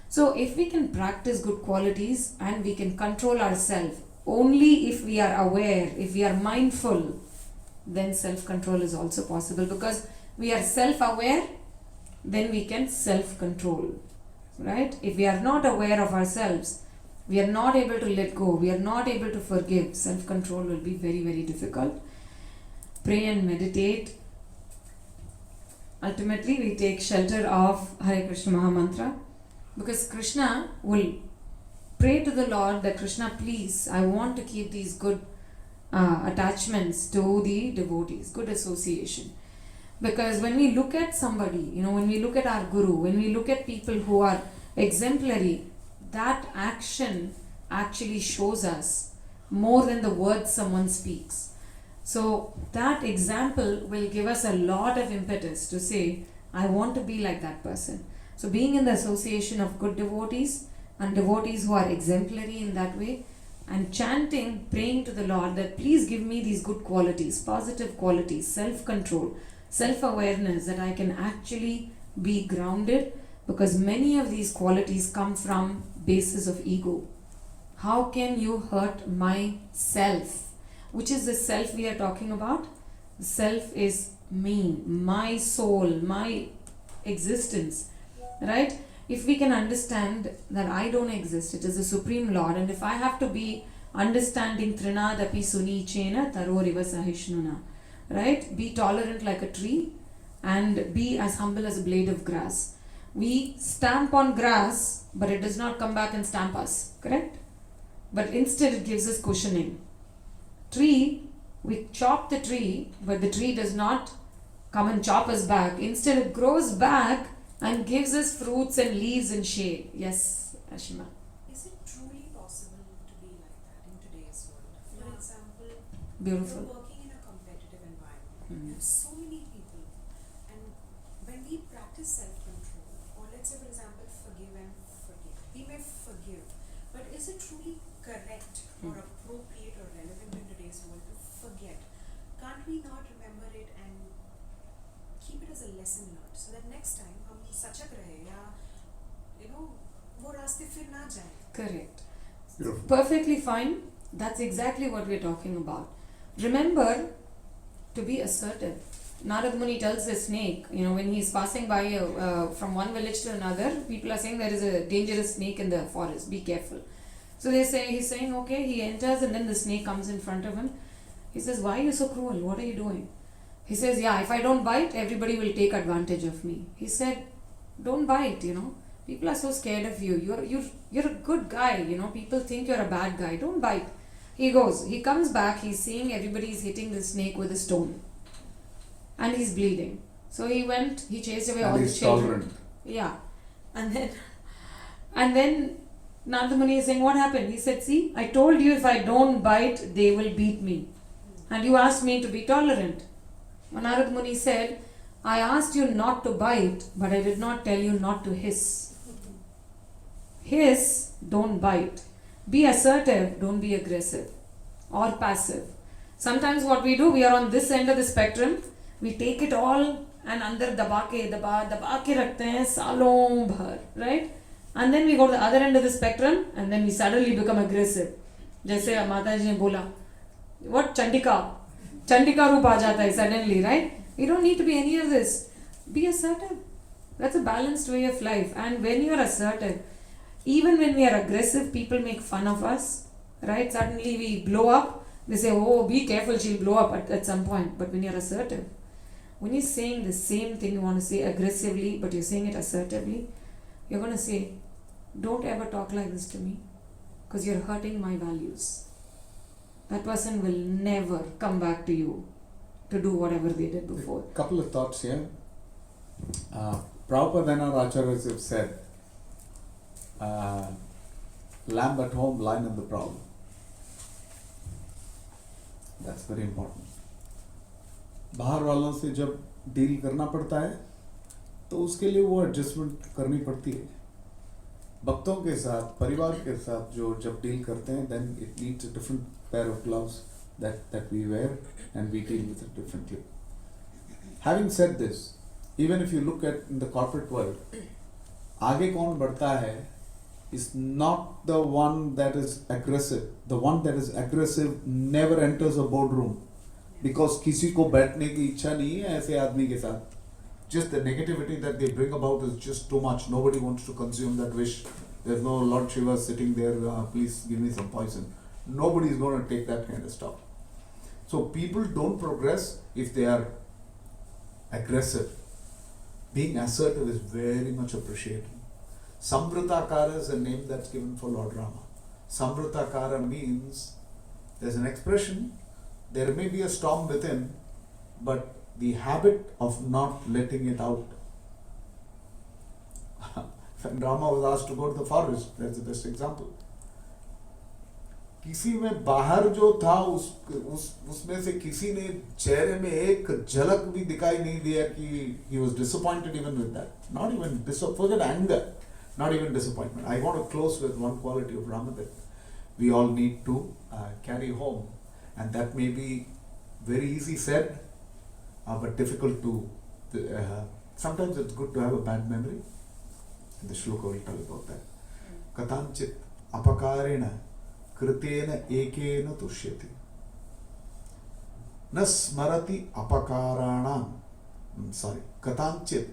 So if we can practice good qualities and we can control ourselves, only if we are aware, if we are mindful, then self-control is also possible, because we are self-aware, then we can self-control, right? If we are not aware of ourselves, we are not able to let go, we are not able to forgive, self-control will be very, very difficult. Pray and meditate. Ultimately, we take shelter of Hare Krishna Maha Mantra, because Krishna will pray to the Lord that Krishna, please, I want to keep these good attachments to the devotees, good association. Because when we look at somebody, when we look at our guru, when we look at people who are exemplary, that action actually shows us more than the words someone speaks. So that example will give us a lot of impetus to say, I want to be like that person. So being in the association of good devotees and devotees who are exemplary in that way, and chanting, praying to the Lord that please give me these good qualities, positive qualities, self-control, self-awareness, that I can actually be grounded, because many of these qualities come from basis of ego. How can you hurt myself? Which is the self we are talking about? The self is me, my soul, my existence, right? If we can understand that I don't exist, it is the Supreme Lord, and if I have to be understanding Trinadapi Sunichena Taroriva Sahishnuna, right? Be tolerant like a tree and be as humble as a blade of grass. We stamp on grass, but it does not come back and stamp us, correct? but instead it gives us cushioning. Tree, we chop the tree, but the tree does not come and chop us back. Instead it grows back and gives us fruits and leaves and shade. Yes, Ashima. Is it truly possible to be like that in today's world? For example, Beautiful. you're working in a competitive environment. Mhm. You have so many people, and when we practice self-control, or let's say, for example, forgive and forget, we may forgive, but is it truly correct or appropriate or relevant in today's world to forget? Can't we not remember it and keep it as a lesson learned, so that next time हम सचक रहे या वो रास्ते फिर ना जाए? Correct. Beautiful. Perfectly fine. That's exactly what we're talking about. Remember to be assertive. Narad Muni tells the snake, when he's passing by from one village to another, people are saying there is a dangerous snake in the forest, be careful. So he's saying, okay, he enters and then the snake comes in front of him. He says, why are you so cruel? What are you doing? He says, yeah, if I don't bite, everybody will take advantage of me. He said, don't bite, People are so scared of you. You're a good guy, People think you're a bad guy. Don't bite. He comes back, he's seeing everybody's hitting the snake with a stone. And he's bleeding. So he chased away all the children. Tolerant. Yeah. And then Narada Muni is saying, what happened? He said, see, I told you if I don't bite, they will beat me. And you asked me to be tolerant. Narada Muni said, I asked you not to bite, but I did not tell you not to hiss. Hiss, don't bite. Be assertive, don't be aggressive or passive. Sometimes what we do, we are on this end of the spectrum, we take it all and अंदर दबा के रखते हैं सालों भर, right? And then we go to the other end of the spectrum and then we suddenly become aggressive. जैसे Mataji ने बोला, what Chandika रूप आ जाता है suddenly, right? You don't need to be any of this. Be assertive. That's a balanced way of life. And when you are assertive, even when we are aggressive, people make fun of us, right? Suddenly we blow up. They say, oh, be careful, she'll blow up at some point. But when you're assertive, when you're saying the same thing you want to say aggressively, but you're saying it assertively, you're going to say, don't ever talk like this to me because you're hurting my values. That person will never come back to you to do whatever they did before. Couple of thoughts here. Prabhupada and our acharyas have said, lamb at home, lion in the prowl. That's very important. बाहर वालों से जब deal करना पड़ता है तो उसके लिए वो एडजस्टमेंट करनी पड़ती है. भक्तों के साथ, परिवार के साथ जो जब डील करते हैं, then it needs a different pair of gloves that we wear and we deal with it differently. Having said this, even if you look at in the corporate world, आगे कौन बढ़ता है is not the one that is aggressive. The one that is aggressive never enters a boardroom because किसी को बैठने की इच्छा नहीं है ऐसे आदमी के साथ. Just the negativity that they bring about is just too much. Nobody wants to consume that wish. There's no Lord Shiva sitting there, please give me some poison. Nobody is going to take that kind of stuff. So people don't progress if they are aggressive. Being assertive is very much appreciated. Samvritakara is a name that's given for Lord Rama. Samvritakara means there's an expression, there may be a storm within, but the habit of not letting it out. When Rama was asked to go to the forest, that's the best example. किसी में बाहर जो था उसमें से किसी ने चेहरे में एक झलक भी दिखाई नहीं दिया कि he was disappointed even with that. Not even forget anger, not even disappointment. I want to close with one quality of Rama that we all need to carry home, and that may be very easy said, but difficult to. Sometimes it's good to have a bad memory. The shloka will tell about that. Katanchit apakarena kritena ekena tushyati. Na smarati apakaranam. Katanchit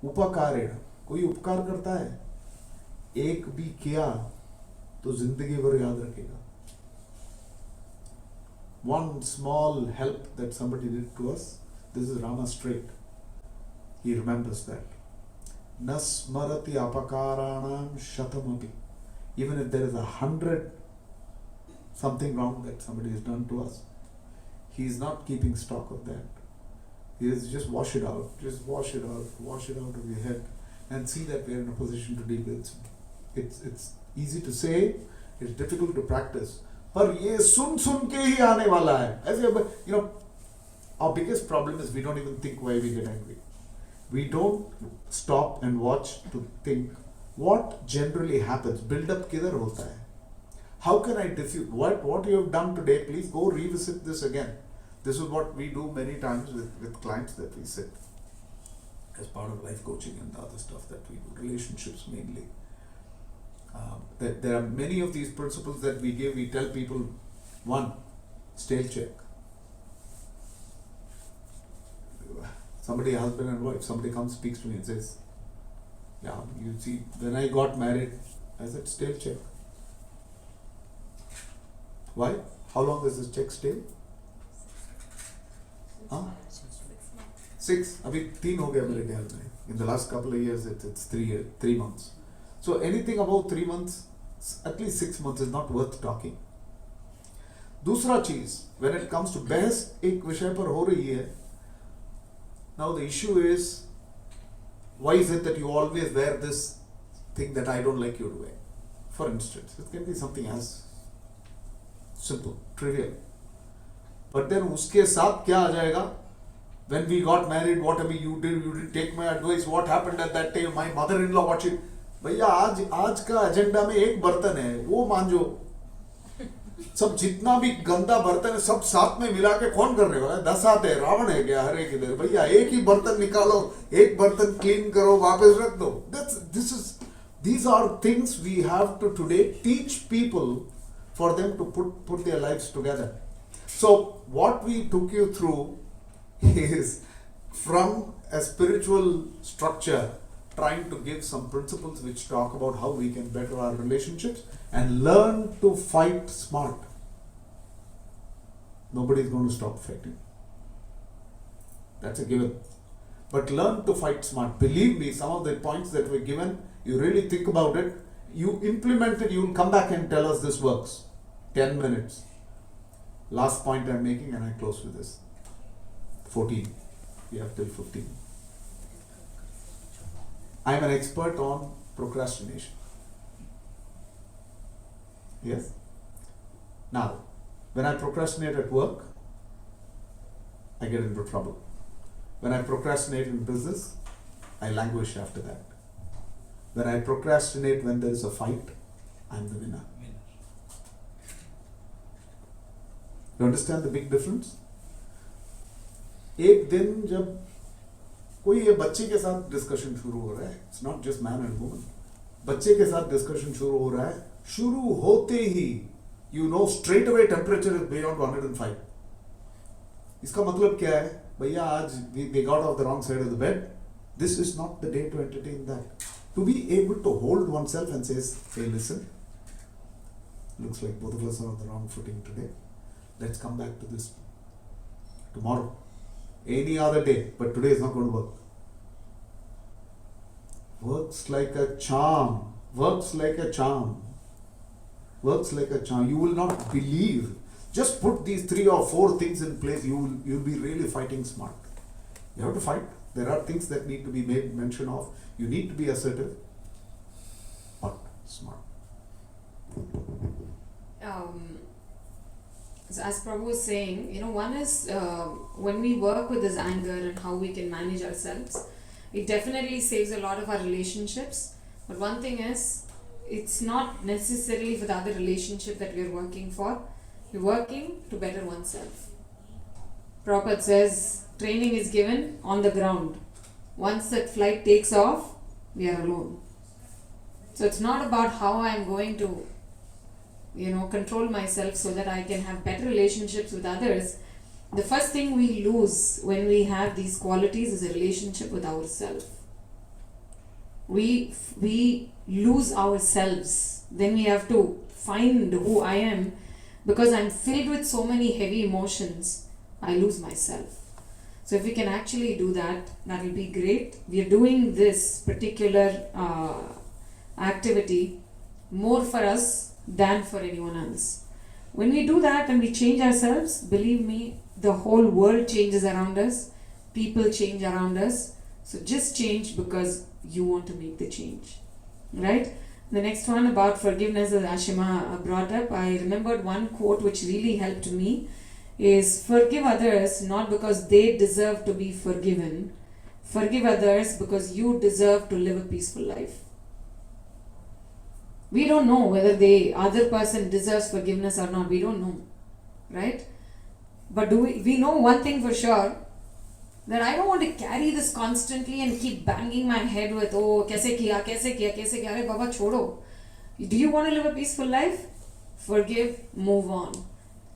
upakarena. कोई उपकार करता है, एक भी किया तो जिंदगी भर याद रखेगा. One small help that somebody did to us, this is Rama straight. He remembers that. Nasmarati apakaranam shatamapi. Even if there is 100 something wrong that somebody has done to us, he is not keeping stock of that. He is just wash it out of your head, and see that we are in a position to deal with it. It's easy to say, it's difficult to practice. पर ये सुन के ही आने वाला है. ऐसे, our biggest problem is we don't even think why we get angry. We don't stop and watch to think what generally happens. Build up किधर होता है? How can I diffuse? What you have done today, please go revisit this again. This is what we do many times with clients that we sit as part of life coaching and the other stuff that we do, relationships mainly. There are many of these principles that we give. We tell people, one, stale check. Somebody, husband and wife, somebody comes, speaks to me and says, yeah, you see, when I got married, I said, stale check. Why? How long is this check stale? Huh? 6. अभी 3 हो गया मेरे ख्याल में. In the last couple of years, it's 3 months. So anything above 3 months, at least 6 months is not worth talking. दूसरा चीज, when it comes to बहस एक विषय पर हो रही है. Now the issue is, why is it that you always wear this thing that I don't like you to wear? For instance, it can be something as simple, trivial. But then उसके साथ क्या आ जाएगा? When we got married, whatever you didn't take my advice, what happened at that time, my mother-in-law watching. भैया आज का agenda में एक बर्तन है, वो मांजो. सब जितना भी गंदा बर्तन है सब साथ में मिला के कौन करने वाला है? 10 हाथ है, रावण है क्या? हर एक इधर. भैया एक ही बर्तन निकालो, एक बर्तन क्लीन करो, वापस रख दो. These are things we have to today teach people for them to put their lives together. So what we took you through is from a spiritual structure, trying to give some principles which talk about how we can better our relationships and learn to fight smart. Nobody is going to stop fighting. That's a given. But learn to fight smart. Believe me, some of the points that were given, you really think about it, you implement it, you will come back and tell us this works. 10 minutes. Last point I'm making, and I close with this. 14. We have till 15. I am an expert on procrastination. Yes? Now, when I procrastinate at work, I get into trouble. When I procrastinate in business, I languish after that. When I procrastinate when there is a fight, I'm the winner. You understand the big difference? एक दिन जब कोई ये बच्चे के साथ discussion शुरू हो रहा है, it's not just man and woman, बच्चे के साथ डिस्कशन शुरू हो रहा है, शुरू होते ही you know straight away temperature is beyond 105. इसका मतलब क्या है? भैया आज they got off the wrong side of the bed. This is not the day to entertain that. To be able to hold oneself and says, hey, listen, looks like both of us are on the wrong footing today. Let's come back to this tomorrow. Any other day, but today is not going to work. Works like a charm. Works like a charm. Works like a charm. You will not believe. Just put these 3 or 4 things in place. You'll be really fighting smart. You have to fight. There are things that need to be made mention of. You need to be assertive, but smart. So as Prabhu was saying, one is when we work with this anger and how we can manage ourselves, it definitely saves a lot of our relationships. But one thing is, it's not necessarily for the other relationship that we are working for. We're working to better oneself. Prabhupada says, training is given on the ground. Once that flight takes off, we are alone. So it's not about how I'm going to control myself so that I can have better relationships with others. The first thing we lose when we have these qualities is a relationship with ourselves. We lose ourselves. Then we have to find who I am. Because I'm filled with so many heavy emotions, I lose myself. So if we can actually do that, that will be great. We are doing this particular activity more for us than for anyone else. When we do that and we change ourselves, believe me, the whole world changes around us, people change around us. So just change because you want to make the change. Right? The next one about forgiveness that Ashima brought up, I remembered one quote which really helped me is forgive others not because they deserve to be forgiven. Forgive others because you deserve to live a peaceful life. We don't know whether the other person deserves forgiveness or not. We don't know. Right? But we know one thing for sure, that I don't want to carry this constantly and keep banging my head with, oh, kaise kiya, arey baba chodo. Do you want to live a peaceful life? Forgive, move on.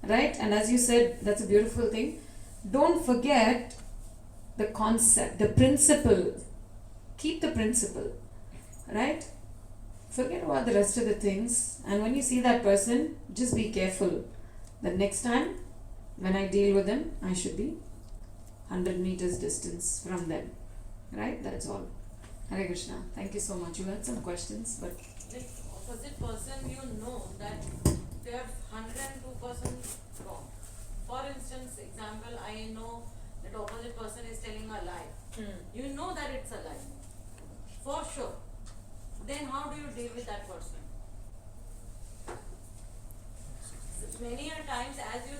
Right? And as you said, that's a beautiful thing. Don't forget the concept, the principle. Keep the principle. Right? Forget about the rest of the things. And when you see that person, just be careful that next time when I deal with them, I should be 100 meters distance from them. Right? That's all. Hare Krishna. Thank you so much. You had some questions, but Like opposite person, you know that they are 102% wrong. For instance, example, I know that opposite person is telling a lie. You know that it's a lie. For sure. Then how do you deal with that person? Many a times, as you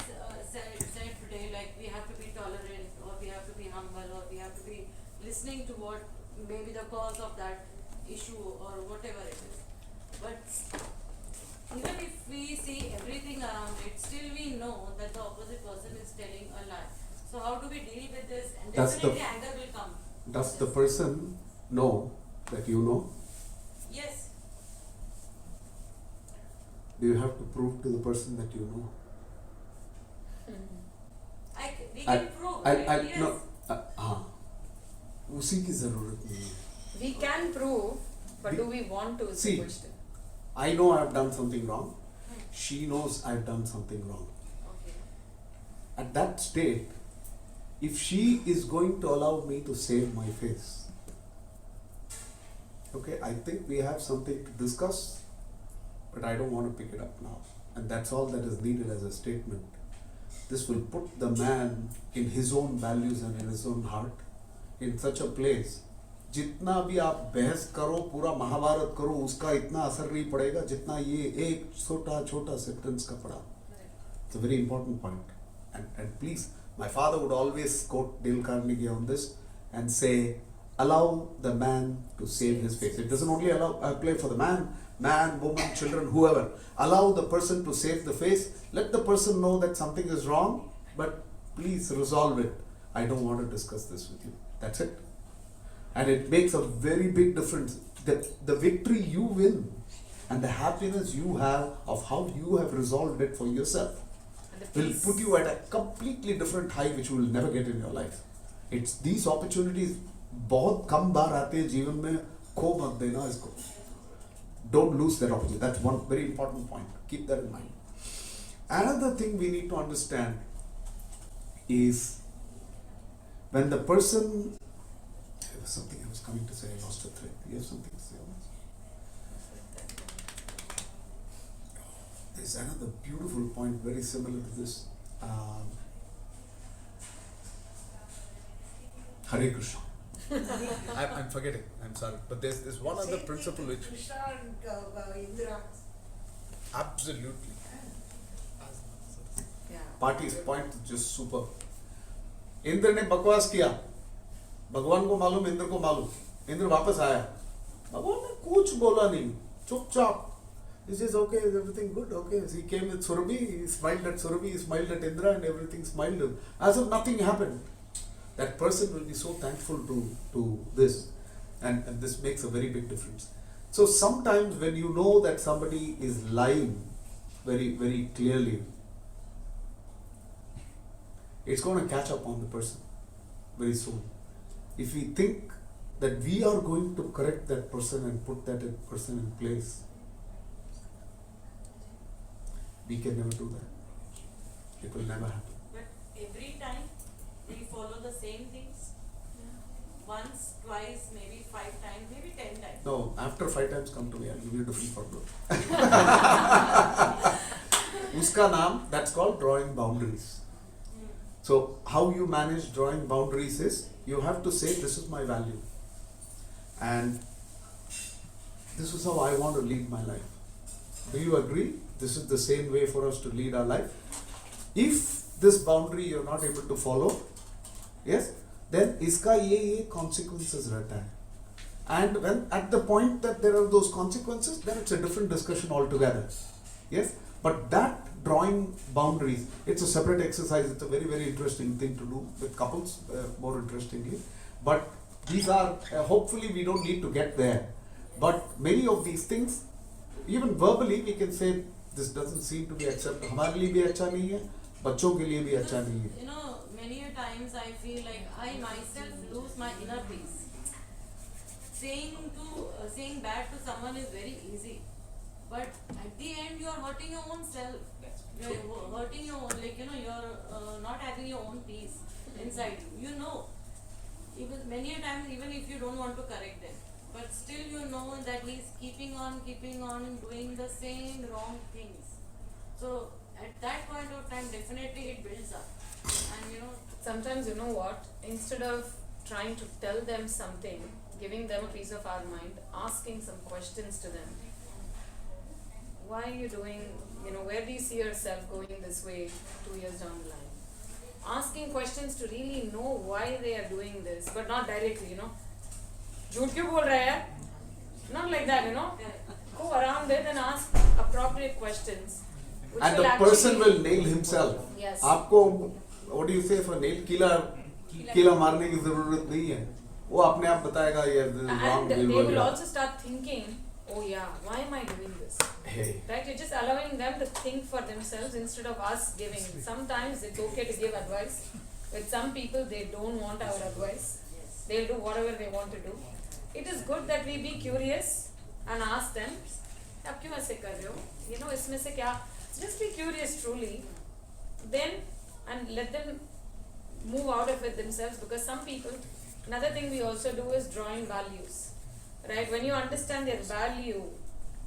said today, like we have to be tolerant, or we have to be humble, or we have to be listening to what may be the cause of that issue or whatever it is. But even if we see everything around it, still we know that the opposite person is telling a lie. So how do we deal with this? And definitely anger will come. Does the person know that you know? Yes. Do you have to prove to the person that you know? We can prove, right? Yes. No, उसी की जरूरत नहीं है. we can prove, but do we want to? Is the See, question. I know I've done something wrong. She knows I've done something wrong. Okay. At that state, if she is going to allow me to save my face, okay, I think we have something to discuss, but I don't want to pick it up now. And that's all that is needed as a statement. This will put the man in his own values and in his own heart in such a place. जितना भी आप बहस करो, पूरा महाभारत करो, उसका इतना असर नहीं पड़ेगा जितना ये एक छोटा सेंटेंस का पड़ा. It's a very important point. And please, my father would always quote Dale Carnegie on this and say, allow the man to save his face. It doesn't only apply for the man, woman, children, whoever. Allow the person to save the face. Let the person know that something is wrong, but please resolve it. I don't want to discuss this with you. That's it. And it makes a very big difference. The victory you win and the happiness you have of how you have resolved it for yourself will put you at a completely different height which you will never get in your life. It's these opportunities बहुत कम बार आते हैं जीवन में, खो मत देना इसको. Don't lose that opportunity. That's one very important point. Keep that in mind. Another thing we need to understand is when the person, there was something I was coming to say, I lost the thread. You have something to say on this? There's another beautiful point very similar to this. Hare Krishna. I'm forgetting. I'm sorry. But there's one other principle which Krishna and Indra. absolutely. Yeah. Party's point is just super. Indra ने बकवास किया, भगवान को मालूम, इंद्र को मालूम. इंद्र वापस आया, भगवान ने कुछ बोला नहीं, चुपचाप. He says, okay, is everything good? Okay. So he came with Surabhi, he smiled at Surabhi, he smiled at Indra, and everything smiled him. As if nothing happened. That person will be so thankful to this, and this makes a very big difference. So sometimes when you know that somebody is lying very, very clearly, it's going to catch up on the person very soon. If we think that we are going to correct that person and put that person in place, we can never do that. It will never happen. But every time we follow the same things. Once, twice, maybe 5 times, maybe 10 times. No, after 5 times come to me, I'll give you a different problem. इसका नाम, that's called drawing boundaries. So how you manage drawing boundaries is, you have to say, this is my value and this is how I want to lead my life. Do you agree? This is the same way for us to lead our life. If this boundary you're not able to follow, yes, then इसका ये consequences रहता है. And when at the point that there are those consequences, then it's a different discussion altogether. Yes, but that drawing boundaries, it's a separate exercise. It's a very, very interesting thing to do with couples, more interestingly. But these are, hopefully we don't need to get there. But many of these things, even verbally, we can say, this doesn't seem to be acceptable. हमारे लिए भी अच्छा नहीं है, बच्चों के लिए भी अच्छा नहीं है. You know, many a times I feel like I myself lose my inner peace. Saying bad to someone is very easy, but at the end you are hurting your own self. You are hurting your own, like, you know, you are not having your own peace inside you. You know, even many a times, even if you don't want to correct them, but still you know that he is keeping on doing the same wrong things. So at that point of time, definitely it builds up. And you know, Sometimes, you know what, instead of trying to tell them something, giving them a piece of our mind, asking some questions to them. Why are you doing, you know, where do you see yourself going this way 2 years down the line? Asking questions to really know why they are doing this, but not directly, you know. झूठ क्यों बोल रहा है? Not like that, you know. Go around it and ask appropriate questions. And the person will nail himself. Yes. आपको, what do you say, for nail कीला मारने की जरूरत नहीं है. वो अपने आप बताएगा ये wrong. And they will also start thinking, oh yeah, why am I doing this? Hey. Right? You're just allowing them to think for themselves instead of us giving. Sometimes it's okay to give advice. With some people, they don't want our advice. They'll do whatever they want to do. It is good that we be curious and ask them, आप क्यों ऐसे कर रहे हो? You know, इसमें से क्या? Just be curious truly. Then, and let them move out of it themselves, because some people, another thing we also do is drawing values. Right? When you understand their value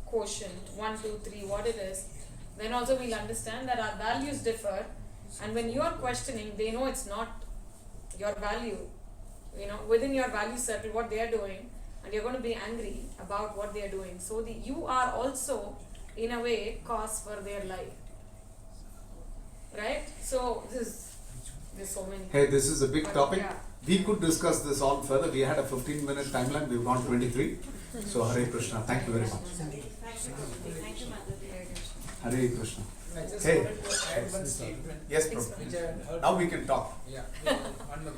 quotient, 1, 2, 3, what it is, then also we'll understand that our values differ, and when you are questioning, they know it's not your value, you know, within your value circle, what they are doing, and you're going to be angry about what they are doing. So you are also, in a way, cause for their life. Right? So there's so many. Hey, this is a big topic. Yeah. We could discuss this on further. We had a 15-minute timeline. We've gone 23. So Hare Krishna. Thank you very much. thank you, Mataji. Hare Krishna. I just Hey. wanted to add one statement. Yes, which Prabhu. I had heard. Now we can talk. Yeah. On the